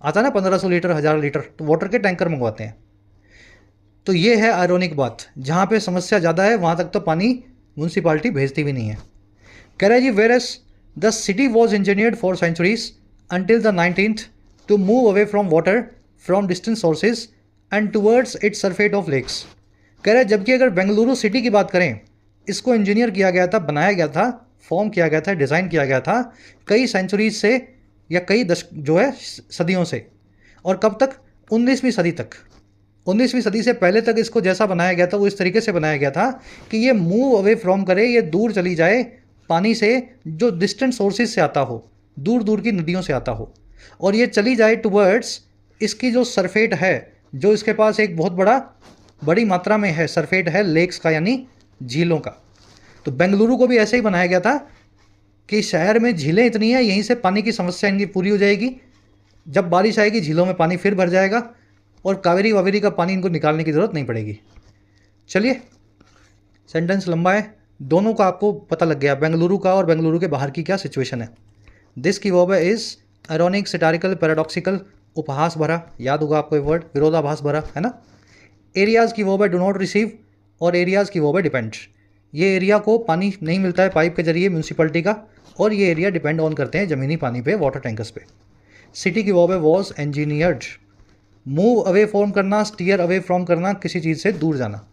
[SPEAKER 1] आता ना, 1500 लीटर, 1000 लीटर, तो वाटर के टैंकर मंगवाते हैं। तो ये है आयरॉनिक बात, जहाँ पे समस्या ज़्यादा है वहाँ तक तो पानी म्यूनसिपाल्टी भेजती भी नहीं है। कह रहे जी whereas the city was engineered for centuries until the 19th to move away from water from distant sources and towards its surface of lakes। कह रहे जबकि अगर बेंगलुरु सिटी की बात करें, इसको इंजीनियर किया गया था, बनाया गया था, फॉर्म किया गया था, डिज़ाइन किया गया था कई सेंचुरीज से, या कई जो है सदियों से। और कब तक? 19वीं सदी तक। 19वीं सदी से पहले तक इसको जैसा बनाया गया था वो इस तरीके से बनाया गया था कि ये मूव अवे फ्रॉम करे, ये दूर चली जाए पानी से जो डिस्टेंट सोर्सेज से आता हो, दूर दूर की नदियों से आता हो, और ये चली जाए टुवर्ड्स इसकी जो सरफेट है, जो इसके पास एक बहुत बड़ी मात्रा में है, सरफेट है लेक्स का यानी झीलों का। तो बेंगलुरु को भी ऐसे ही बनाया गया था कि शहर में झीलें इतनी हैं, यहीं से पानी की समस्या इनकी पूरी हो जाएगी। जब बारिश आएगी झीलों में पानी फिर भर जाएगा और कावेरी वावेरी का पानी इनको निकालने की ज़रूरत नहीं पड़ेगी। चलिए, सेंटेंस लंबा है, दोनों का आपको पता लग गया, बेंगलुरु का और बेंगलुरु के बाहर की क्या सिचुएशन है। दिस की वर्ब है इज आयरॉनिक, सटारिकल, पैराडॉक्सिकल, उपहास भरा, याद होगा आपको ये वर्ड, विरोधाभास भरा, है ना। एरियाज़ की वर्ब है डू नॉट रिसीव, और एरियाज़ की वर्ब है डिपेंड। ये एरिया को पानी नहीं मिलता है पाइप के जरिए म्यूनसिपलिटी का, और ये एरिया डिपेंड ऑन करते हैं ज़मीनी पानी पे, वाटर टैंकर्स पे। सिटी की वर्ब है was engineered. Move away from करना, स्टीयर अवे फ्रॉम करना, किसी चीज़ से दूर जाना।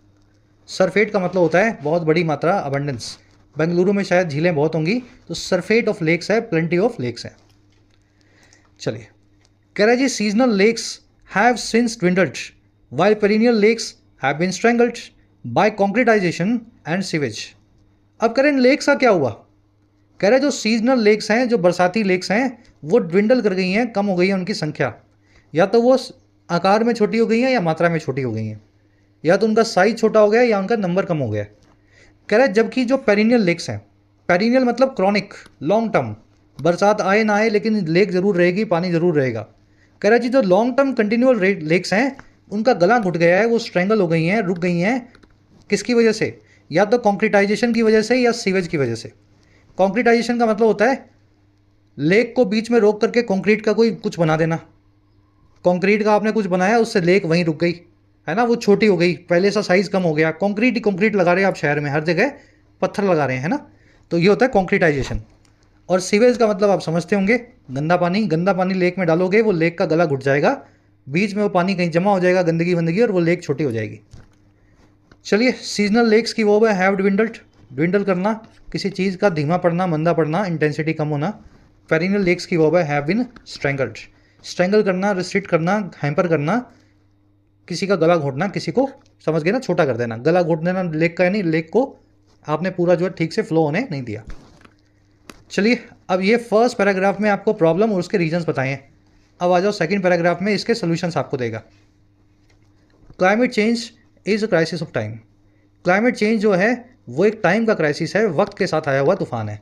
[SPEAKER 1] सरफेट का मतलब होता है बहुत बड़ी मात्रा, अबंडेंस। बेंगलुरु में शायद झीलें बहुत होंगी, तो सरफेट ऑफ लेक्स है, प्लेंटी ऑफ लेक्स है। चलिए, कह रहा है जी seasonal lakes have since dwindled while perennial lakes have been strangled by concretization and sewage। अब कह रहे हैं लेक्स का क्या हुआ? कह रहे जो सीजनल लेक्स हैं, जो बरसाती लेक्स हैं, वो ड्विंडल कर गई हैं, कम हो गई है उनकी संख्या। या तो वो आकार में छोटी हो गई हैं या मात्रा में छोटी हो गई हैं, या तो उनका साइज छोटा हो गया या उनका नंबर कम हो गया। कह रहे जबकि जो पेरिनियल लेक्स हैं, पेरिनियल मतलब क्रॉनिक, लॉन्ग टर्म, बरसात आए ना आए लेकिन लेक ज़रूर रहेगी, पानी ज़रूर रहेगा। कह रहा जी जो लॉन्ग टर्म कंटिन्यूअल लेक्स हैं उनका गला घुट गया है, वो स्ट्रेंगल हो गई हैं, रुक गई हैं। किसकी वजह से? या तो कॉन्क्रीटाइजेशन की वजह से या सीवेज की वजह से। कॉन्क्रीटाइजेशन का मतलब होता है लेक को बीच में रोक करके कंक्रीट का कोई कुछ बना देना। कंक्रीट का आपने कुछ बनाया, उससे लेक वहीं रुक गई, है ना, वो छोटी हो गई, पहले सा साइज़ कम हो गया। कंक्रीट ही कंक्रीट लगा रहे हैं आप शहर में, हर जगह पत्थर लगा रहे हैं, है ना, तो ये होता है कॉन्क्रीटाइजेशन। और सीवेज का मतलब आप समझते होंगे, गंदा पानी लेक में डालोगे, वो लेक का गला घुट जाएगा, बीच में वो पानी कहीं जमा हो जाएगा, गंदगी वंदगी, और वो लेक छोटी हो जाएगी। चलिए, सीजनल लेक्स की वो है हैव ड्विंडल्ड, ड्विंडल करना, किसी चीज़ का धीमा पड़ना, मंदा पड़ना, इंटेंसिटी कम होना। पेरिनियल लेक्स की वो है हैव बीन स्ट्रेंगल्ड, स्ट्रेंगल करना, रिस्ट्रिक्ट करना, हैम्पर करना, किसी का गला घोटना, किसी को समझ गए ना, छोटा कर देना। गला घोट देना लेक का, यानी लेक को आपने पूरा जो है ठीक से फ्लो होने नहीं दिया। चलिए, अब ये फर्स्ट पैराग्राफ में आपको प्रॉब्लम और उसके रीजंस बताए हैं। अब आ जाओ सेकंड पैराग्राफ में, इसके सोल्यूशंस आपको देगा। Climate change is a crisis of time. Climate change जो है वो एक टाइम का क्राइसिस है, वक्त के साथ आया हुआ तूफान है।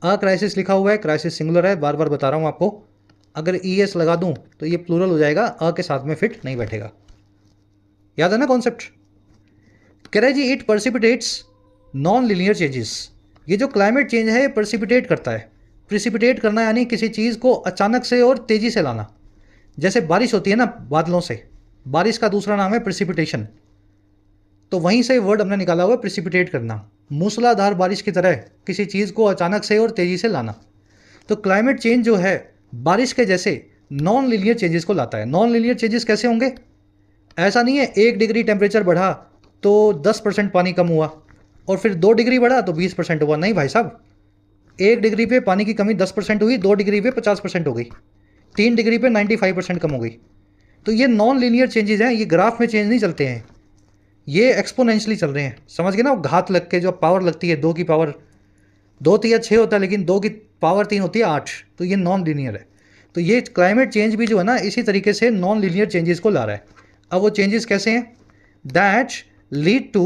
[SPEAKER 1] अ क्राइसिस लिखा हुआ है, क्राइसिस सिंगुलर है, बार बार बता रहा हूँ आपको। अगर ES लगा दूँ तो ये प्लूरल हो जाएगा, अ के साथ में फिट नहीं बैठेगा। याद है ना कॉन्सेप्ट? कह रहा है जी, इट पर्सिपिटेट्स नॉन लीनियर चेंजेस। ये जो क्लाइमेट चेंज है ये पर्सिपिटेट करता है। प्रिसिपिटेट करना यानी किसी चीज़ को अचानक से और तेज़ी से लाना। जैसे बारिश होती है ना बादलों से, बारिश का दूसरा नाम है प्रिसिपिटेशन। तो वहीं से वर्ड हमने निकाला हुआ है प्रिसिपिटेट करना, मूसलाधार बारिश की तरह किसी चीज़ को अचानक से और तेज़ी से लाना। तो क्लाइमेट चेंज जो है बारिश के जैसे नॉन लीनियर चेंजेस को लाता है। नॉन लीनियर चेंजेस कैसे होंगे? ऐसा नहीं है 1 डिग्री टेम्परेचर बढ़ा तो 10% पानी कम हुआ, और फिर 2 डिग्री बढ़ा तो 20% हुआ। नहीं भाई साहब, 1 डिग्री पे पानी की कमी 10% हुई, 2 डिग्री पे 50% हो गई, 3 डिग्री पे 95% कम हो गई। तो ये नॉन लीनियर चेंजेस हैं, ये ग्राफ में चेंज नहीं चलते हैं, ये एक्सपोनेंशियली चल रहे हैं। समझ गए ना? घात लग के जो पावर लगती है, 2 की पावर 2 तिया 6 होता है, लेकिन 2 की पावर 3 होती है 8। तो ये नॉन लीनियर है। तो ये क्लाइमेट चेंज भी जो है ना इसी तरीके से नॉन लीनियर चेंजेस को ला रहा है। अब वो चेंजेस कैसे हैं? That lead to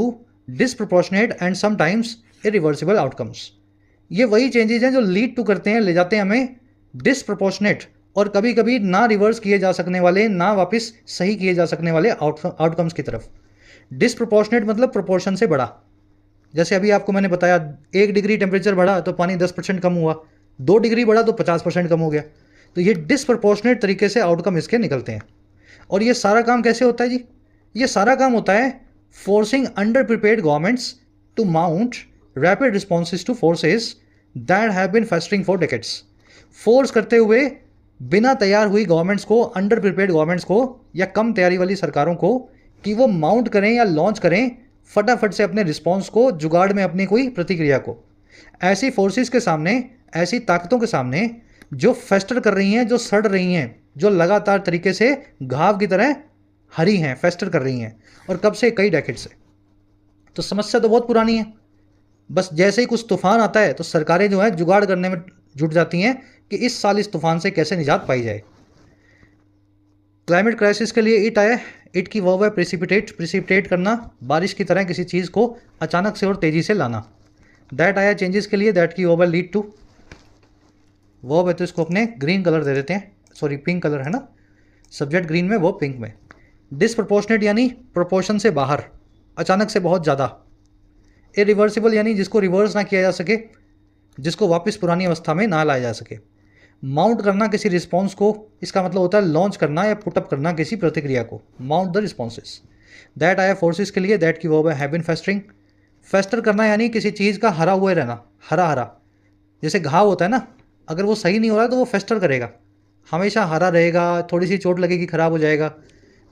[SPEAKER 1] disproportionate and sometimes irreversible outcomes. ये वही चेंजेस हैं जो लीड टू करते हैं, ले जाते हैं हमें डिसप्रोपोर्शनेट, और कभी कभी ना रिवर्स किए जा सकने वाले, ना वापस सही किए जा सकने वाले आउटकम्स की तरफ। डिसप्रोपोर्शनेट मतलब प्रोपोर्शन से बड़ा। जैसे अभी आपको मैंने बताया, 1 डिग्री टेम्परेचर बढ़ा तो पानी 10% कम हुआ, 2 डिग्री बढ़ा तो 50% कम हो गया। तो ये डिसप्रोपोर्शनेट तरीके से आउटकम इसके निकलते हैं। और ये सारा काम कैसे होता है जी? ये सारा काम होता है forcing under prepared governments to mount rapid responses to forces that have been festering for decades. Force करते हुए बिना तैयार हुई गवर्नमेंट्स को, अंडर प्रिपेयर्ड गवर्नमेंट्स को, या कम तैयारी वाली सरकारों को, कि वो माउंट करें या लॉन्च करें फटाफट से अपने रिस्पॉन्स को, जुगाड़ में अपनी कोई प्रतिक्रिया को। ऐसी फोर्सेस के सामने, ऐसी ताकतों के सामने जो फेस्टर कर रही हैं, जो सड़ रही हैं, जो लगातार तरीके से घाव की तरह हरी हैं, फेस्टर कर रही हैं, और कब से? कई डेकेड से। तो समस्या तो बहुत पुरानी है, बस जैसे ही कुछ तूफान आता है तो सरकारें जो है जुगाड़ करने में जुट जाती हैं कि इस साल इस तूफान से कैसे निजात पाई जाए। क्लाइमेट क्राइसिस के लिए इट आया, इट की वर्ब है प्रिसिपिटेट, प्रिसिपिटेट करना, बारिश की तरह किसी चीज़ को अचानक से और तेज़ी से लाना। दैट आया चेंजेस के लिए, दैट की वर्ब है लीड टू, वर्ब है तो इसको अपने ग्रीन कलर दे देते हैं, सॉरी पिंक कलर है ना, सब्जेक्ट ग्रीन में वो पिंक में। डिसप्रोपोर्शनेट यानी प्रोपोर्शन से बाहर, अचानक से बहुत ज़्यादा। इरिवर्सिबल यानी जिसको रिवर्स ना किया जा सके, जिसको वापस पुरानी अवस्था में ना लाया जा सके। माउंट करना किसी रिस्पॉन्स को, इसका मतलब होता है लॉन्च करना या पुटअप करना किसी प्रतिक्रिया को, माउंट द रिस्पॉन्सेस। दैट आया फोर्सेस के लिए, दैट की वर्ब है हैव बीन फेस्टरिंग। फेस्टर करना यानी किसी चीज़ का हरा हुए रहना, हरा हरा, जैसे घाव होता है ना, अगर वो सही नहीं हो रहा तो वो फेस्टर करेगा, हमेशा हरा रहेगा, थोड़ी सी चोट लगेगी खराब हो जाएगा।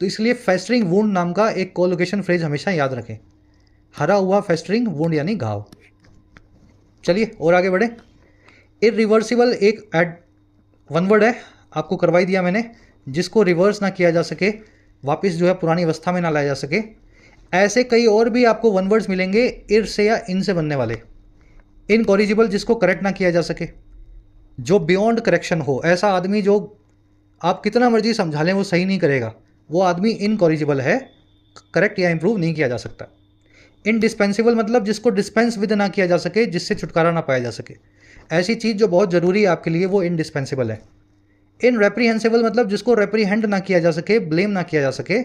[SPEAKER 1] तो इसलिए फेस्टरिंग वुंड नाम का एक कोलोकेशन फ्रेज हमेशा याद रखें, हरा हुआ फेस्टरिंग वुंड यानी घाव। चलिए और आगे बढ़े। इरिवर्सिबल एक वन वर्ड है, आपको करवाई दिया मैंने, जिसको रिवर्स ना किया जा सके, वापस जो है पुरानी अवस्था में ना लाया जा सके। ऐसे कई और भी आपको वन वर्ड्स मिलेंगे इर से या इन से बनने वाले। इनकॉरिजिबल जिसको करेक्ट ना किया जा सके, जो बियॉन्ड करेक्शन हो, ऐसा आदमी जो आप कितना मर्जी समझा लें वो सही नहीं करेगा, वो आदमी इनकॉरिजिबल है, करेक्ट या इंप्रूव नहीं किया जा सकता। इनडिस्पेंसिबल मतलब जिसको डिस्पेंस विद ना किया जा सके, जिससे छुटकारा ना पाया जा सके, ऐसी चीज़ जो बहुत ज़रूरी है आपके लिए, वो इनडिस्पेंसिबल है। इनरेप्रीहेंसिबल मतलब जिसको रेप्रीहेंड ना किया जा सके, ब्लेम ना किया जा सके,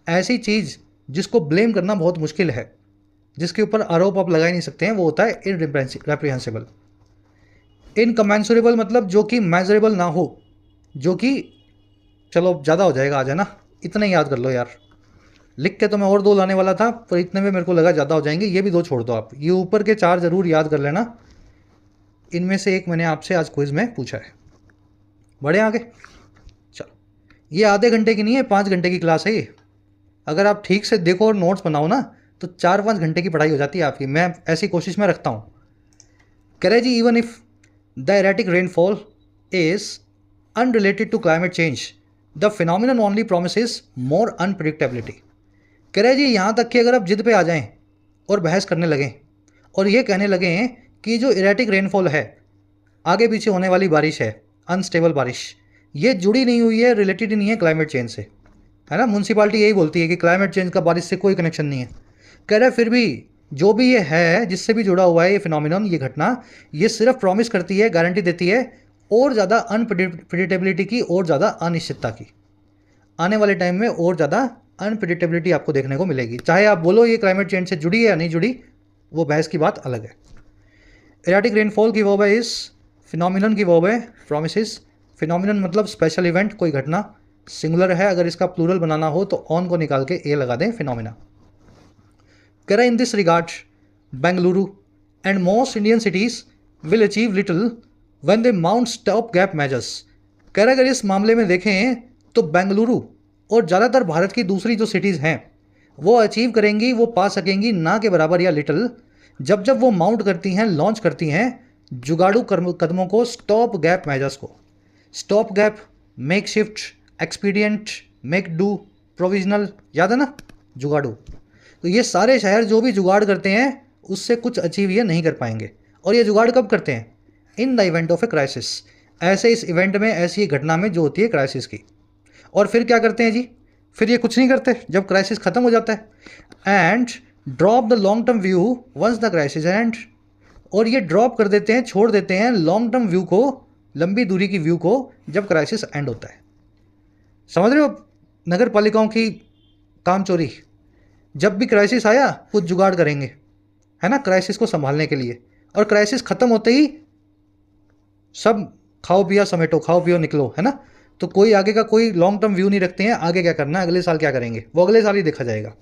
[SPEAKER 1] ऐसी चीज़ जिसको ब्लेम करना बहुत मुश्किल है, जिसके ऊपर आरोप आप लगा ही नहीं सकते हैं, वो होता है इनरेप्रीहेंसिबल। इनकमेंसुरेबल मतलब जो कि मेजरेबल ना हो, जो कि, चलो ज़्यादा हो जाएगा, आ जाना, इतना ही याद कर लो यार। लिख के तो मैं और 2 लाने वाला था, पर इतने में मेरे को लगा ज़्यादा हो जाएंगे, ये भी 2 छोड़ दो आप, ये ऊपर के 4 ज़रूर याद कर लेना। इनमें से एक मैंने आपसे आज क्विज में पूछा है। बढ़े आगे। चलो, ये आधे घंटे की नहीं है, 5 घंटे की क्लास है ये। अगर आप ठीक से देखो और नोट्स बनाओ ना तो 4-5 घंटे की पढ़ाई हो जाती है आपकी। मैं ऐसी कोशिश में रखता हूँ। कह रहे जी, even if the erratic rainfall is unrelated to climate change, the phenomenon only promises more unpredictability. कह रहे जी, यहाँ तक कि अगर आप जिद पे आ जाएं और बहस करने लगें और ये कहने लगें कि जो इरेटिक रेनफॉल है, आगे पीछे होने वाली बारिश है, अनस्टेबल बारिश, ये जुड़ी नहीं हुई है, रिलेटेड नहीं है क्लाइमेट चेंज से, है ना। म्यूनसिपालिटी यही बोलती है कि क्लाइमेट चेंज का बारिश से कोई कनेक्शन नहीं है। कह रहे फिर भी जो भी ये है, जिससे भी जुड़ा हुआ है ये फिनोमिनन, ये घटना, ये सिर्फ प्रॉमिस करती है, गारंटी देती है और ज़्यादा अनप्रिडिक्टेबिलिटी की, और ज़्यादा अनिश्चितता की। आने वाले टाइम में और ज़्यादा अनप्रिडिक्टेबिलिटी आपको देखने को मिलेगी। चाहे आप बोलो ये क्लाइमेट चेंज से जुड़ी है या नहीं जुड़ी, वो बहस की बात अलग है। एरेटिक रेनफॉल की वर्ब है इस, फिनोमिनन की वर्ब है प्रोमिसेस। फिनोमिनन मतलब स्पेशल इवेंट, कोई घटना, सिंगुलर है। अगर इसका प्लूरल बनाना हो तो ऑन को निकाल के ए लगा दें, फिनोमिना। कह रहा है in this regard Bengaluru and most Indian cities will achieve little when they mount stop gap measures. कह रहा है अगर इस मामले में देखें तो बेंगलुरु और ज़्यादातर भारत की दूसरी जो सिटीज़ हैं वो अचीव करेंगी, वो पा सकेंगी ना के बराबर या लिटिल, जब जब वो माउंट करती हैं, लॉन्च करती हैं जुगाड़ू कदमों को, स्टॉप गैप मेजर्स को। Stop gap, make shift, expedient, make do, provisional, याद है ना, जुगाड़ू। तो ये सारे शहर जो भी जुगाड़ करते हैं उससे कुछ अचीव ये नहीं कर पाएंगे। और ये जुगाड़ कब करते हैं? In the event of a crisis, ऐसे इस इवेंट में, ऐसी घटना में जो होती है क्राइसिस की। और फिर क्या करते हैं जी? फिर ये कुछ नहीं करते जब क्राइसिस खत्म हो जाता है। And drop the long term view once the crisis end, और ये ड्रॉप कर देते हैं, छोड़ देते हैं लॉन्ग टर्म व्यू को, लंबी दूरी की व्यू को, जब क्राइसिस एंड होता है। समझ रहे हो? नगर पालिकाओं की काम चोरी, जब भी क्राइसिस आया कुछ जुगाड़ करेंगे, है ना, क्राइसिस को संभालने के लिए। और क्राइसिस खत्म होते ही सब खाओ पिया समेटो, खाओ पियो निकलो, है ना। तो कोई आगे का कोई लॉन्ग टर्म व्यू नहीं रखते हैं, आगे क्या करना है, अगले साल क्या करेंगे, वो अगले साल ही देखा जाएगा।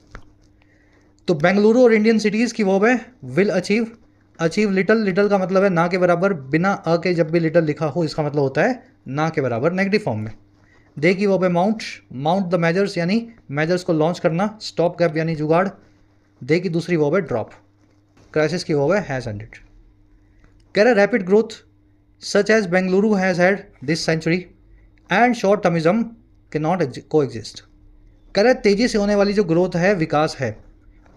[SPEAKER 1] तो बेंगलुरु और इंडियन सिटीज़ की वर्ब है will achieve. Achieve little, little का मतलब है ना के बराबर, बिना अ के जब भी लिटल लिखा हो इसका मतलब होता है ना के बराबर, नेगेटिव फॉर्म में। दे की वर्ब है माउंट, माउंट द मेजर्स यानी मेजर्स को लॉन्च करना, स्टॉप गैप यानी जुगाड़। दे की दूसरी वर्ब है ड्रॉप। क्राइसिस की वर्ब है हैज़ एंडेड। कह रहा rapid growth such as Bengaluru has had this century and short termism के नॉट को एग्जिस्ट। कह रहे तेज़ी से होने वाली जो ग्रोथ है, विकास है,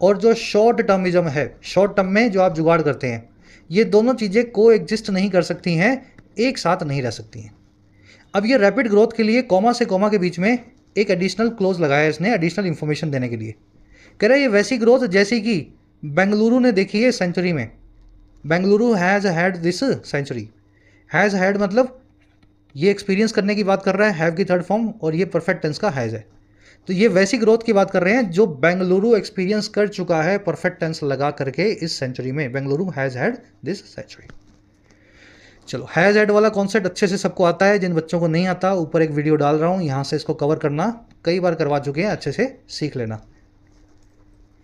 [SPEAKER 1] और जो शॉर्ट टर्मिज्म है, शॉर्ट टर्म में जो आप जुगाड़ करते हैं, ये दोनों चीज़ें को एग्जिस्ट नहीं कर सकती हैं, एक साथ नहीं रह सकती हैं। अब ये रैपिड ग्रोथ के लिए कॉमा से कॉमा के बीच में एक एडिशनल क्लोज लगाया है इसने, एडिशनल इन्फॉर्मेशन देने के लिए। कह रहे ये वैसी ग्रोथ जैसी कि बेंगलुरु ने देखी है सेंचुरी में। Bengaluru has had this century. Has had मतलब ये एक्सपीरियंस करने की बात कर रहा है, हैव की थर्ड फॉर्म, और ये परफेक्ट टेंस का हैज़ है। तो ये वैसी ग्रोथ की बात कर रहे हैं जो बेंगलुरु एक्सपीरियंस कर चुका है, परफेक्ट टेंस लगा करके इस सेंचुरी में। Bengaluru has had this century. चलो, हैज़ हैड वाला कॉन्सेप्ट अच्छे से सबको आता है। जिन बच्चों को नहीं आता, ऊपर एक वीडियो डाल रहा हूँ, यहाँ से इसको कवर करना, कई बार करवा चुके हैं, अच्छे से सीख लेना,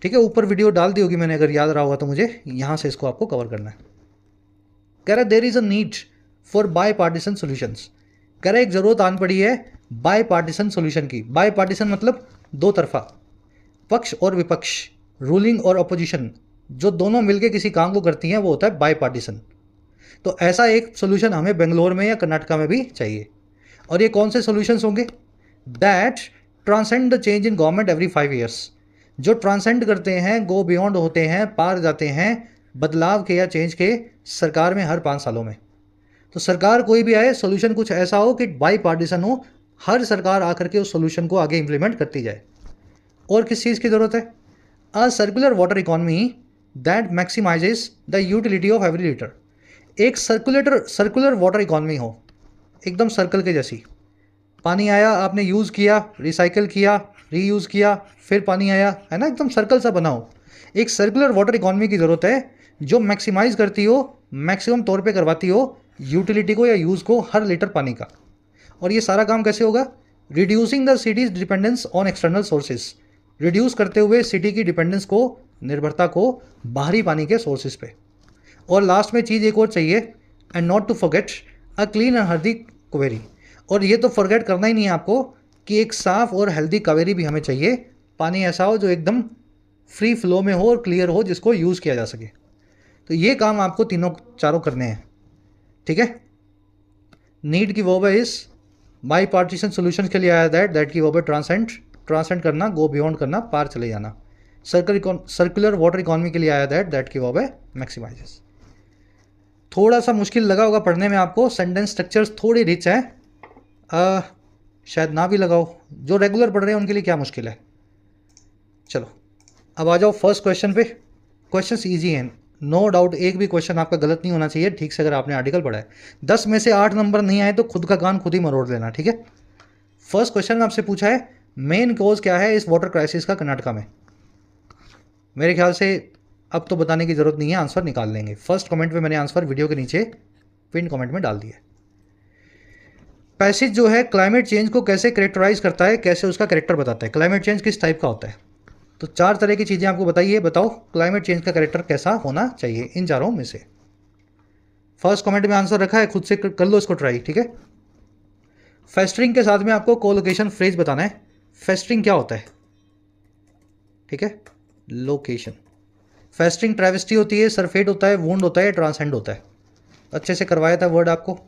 [SPEAKER 1] ठीक है। ऊपर वीडियो डाल दी होगी मैंने, अगर याद रहा होगा तो मुझे, यहाँ से इसको आपको कवर करना है। कह रहा there is a need for bipartisan solutions. कह रहा एक ज़रूरत आन पड़ी है बाई पार्टीसन सोल्यूशन की। बाई पार्टीसन मतलब दो तरफा, पक्ष और विपक्ष, रूलिंग और अपोजिशन, जो दोनों मिलकर किसी काम को करती हैं वो होता है बाई पार्टीसन। तो ऐसा एक सोल्यूशन हमें बेंगलोर में या कर्नाटका में भी चाहिए। और ये कौन से सोल्यूशंस होंगे? That transcend the change in government every 5 years, जो ट्रांसेंड करते हैं, गो बियॉन्ड होते हैं, पार जाते हैं बदलाव के या चेंज के सरकार में हर 5 सालों में। तो सरकार कोई भी आए, सोल्यूशन कुछ ऐसा हो कि बाई पार्टीसन हो, हर सरकार आकर के उस सोल्यूशन को आगे इंप्लीमेंट करती जाए। और किस चीज़ की ज़रूरत है? A circular water economy that maximises the utility of every litre. एक सर्कुलर वाटर इकॉनमी हो, एकदम सर्कल के जैसी। पानी आया, आपने यूज़ किया, रिसाइकल किया, रीयूज़ किया, फिर पानी आया, है ना, एकदम सर्कल सा बना हो। एक सर्कुलर वाटर इकॉनमी की ज़रूरत है जो मैक्सिमाइज़ करती हो, मैक्सिमम तौर पे करवाती हो यूटिलिटी को या यूज़ को हर लीटर पानी का। और ये सारा काम कैसे होगा? Reducing the cities dependence on external sources, reduce करते हुए सिटी की डिपेंडेंस को, निर्भरता को बाहरी पानी के सोर्सेज पे। और लास्ट में चीज़ एक और चाहिए, and not to forget a clean and healthy Kaveri. और ये तो फॉरगेट करना ही नहीं है आपको कि एक साफ़ और हेल्दी कावेरी भी हमें चाहिए। पानी ऐसा हो जो एकदम फ्री फ्लो में हो और क्लियर हो, जिसको यूज़ किया जा सके। तो ये काम आपको तीनों चारों करने हैं, ठीक है। नीड की वर्ब है इस, बाई पार्टीशन सोल्यूशन के लिए आया दैट की वर्ब है ट्रांसेंड करना, गो बियॉन्ड करना, पार चले जाना। सर्कुलर वाटर इकोनॉमी के लिए आया दैट की वर्ब है मैक्सिमाइजेस। थोड़ा सा मुश्किल लगा होगा पढ़ने में आपको, सेंटेंस स्ट्रक्चर्स थोड़ी रिच है, शायद ना भी लगाओ। जो रेगुलर पढ़ रहे हैं उनके लिए क्या मुश्किल है। चलो अब आ जाओ फर्स्ट क्वेश्चन पे। क्वेश्चंस इजी हैं, नो डाउट। एक भी क्वेश्चन आपका गलत नहीं होना चाहिए, ठीक से अगर आपने आर्टिकल पढ़ा है। 10 में से 8 नंबर नहीं आए तो खुद का कान खुद ही मरोड़ लेना, ठीक है। फर्स्ट क्वेश्चन में आपसे पूछा है मेन कॉज क्या है इस वाटर क्राइसिस का कर्नाटका में। मेरे ख्याल से अब तो बताने की ज़रूरत नहीं है, आंसर निकाल लेंगे। फर्स्ट कमेंट में मैंने आंसर वीडियो के नीचे पिन कमेंट में डाल दिया। पैसेज जो है क्लाइमेट चेंज को कैसे कैरेक्टराइज करता है, कैसे उसका कैरेक्टर बताता है, क्लाइमेट चेंज किस टाइप का होता है। तो 4 तरह की चीज़ें आपको बताइए, बताओ क्लाइमेट चेंज का कैरेक्टर कैसा होना चाहिए इन चारों में से। फर्स्ट कमेंट में आंसर रखा है, खुद से कर लो इसको ट्राई, ठीक है। फेस्टरिंग के साथ में आपको कोलोकेशन फ्रेज बताना है। फेस्टरिंग क्या होता है, ठीक है, लोकेशन। फेस्टरिंग ट्रेविस्टी होती है, सरफेट होता है, वुंड होता है, ट्रांसेंड होता है। अच्छे से करवाया था वर्ड आपको।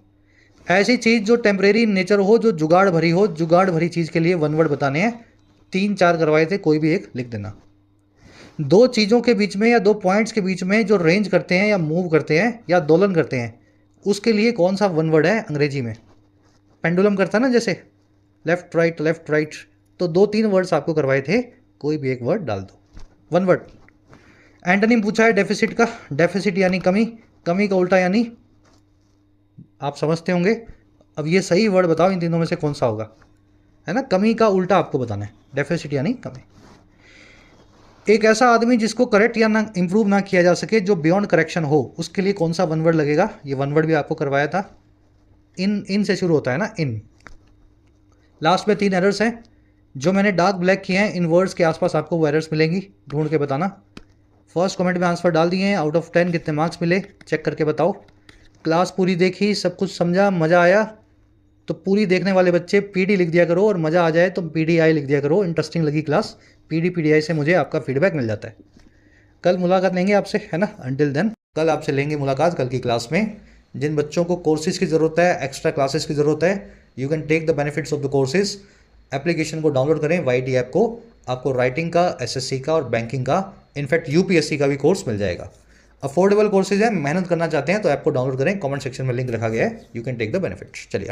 [SPEAKER 1] ऐसी चीज़ जो टेम्परेरी नेचर हो, जो जुगाड़ भरी हो, जुगाड़ भरी चीज़ के लिए 1 वर्ड बताने हैं। 3-4 करवाए थे, कोई भी एक लिख देना। 2 चीज़ों के बीच में या 2 पॉइंट्स के बीच में जो रेंज करते हैं या मूव करते हैं या दोलन करते हैं, उसके लिए कौन सा 1 वर्ड है अंग्रेजी में। पेंडुलम करता है ना, जैसे लेफ्ट राइट। तो 2-3 वर्ड्स आपको करवाए थे, कोई भी एक वर्ड डाल दो, 1 वर्ड। एंटोनिम पूछा है डेफिसिट का। डेफिसिट यानी कमी, कमी का उल्टा यानी, आप समझते होंगे। अब ये सही वर्ड बताओ इन तीनों में से कौन सा होगा, है ना। कमी का उल्टा आपको बताना है, डेफिसिट यानी कमी। एक ऐसा आदमी जिसको करेक्ट या ना इंप्रूव ना किया जा सके, जो बियॉन्ड करेक्शन हो, उसके लिए कौन सा 1 वर्ड लगेगा। ये 1 वर्ड भी आपको करवाया था। इन से शुरू होता है ना, इन। लास्ट में 3 एरर्स हैं जो मैंने डार्क ब्लैक किए हैं। इन वर्ड्स के आसपास आपको वो एरर्स मिलेंगी, ढूंढ के बताना। फर्स्ट कमेंट में आंसर डाल दिए हैं, आउट ऑफ 10 कितने मार्क्स मिले चेक करके बताओ। क्लास पूरी देखी, सब कुछ समझा, मज़ा आया तो पूरी देखने वाले बच्चे पीडी लिख दिया करो, और मज़ा आ जाए तो पीडीआई लिख दिया करो। इंटरेस्टिंग लगी क्लास, पीडीआई से मुझे आपका फीडबैक मिल जाता है। कल मुलाकात लेंगे आपसे, है ना। अंटिल देन कल आपसे लेंगे मुलाकात, कल की क्लास में। जिन बच्चों को कोर्सेज की ज़रूरत है, एक्स्ट्रा क्लासेस की ज़रूरत है, you can take the benefits of the courses. Application को डाउनलोड करें, YT ऐप को। आपको राइटिंग का, SSC का और बैंकिंग का, इनफैक्ट UPSC का भी कोर्स मिल जाएगा। अफोर्डेबल कोर्सेज है, मेहनत करना चाहते हैं तो ऐप को डाउनलोड करें, कमेंट सेक्शन में लिंक रखा गया है, you can take the benefits. चलिए।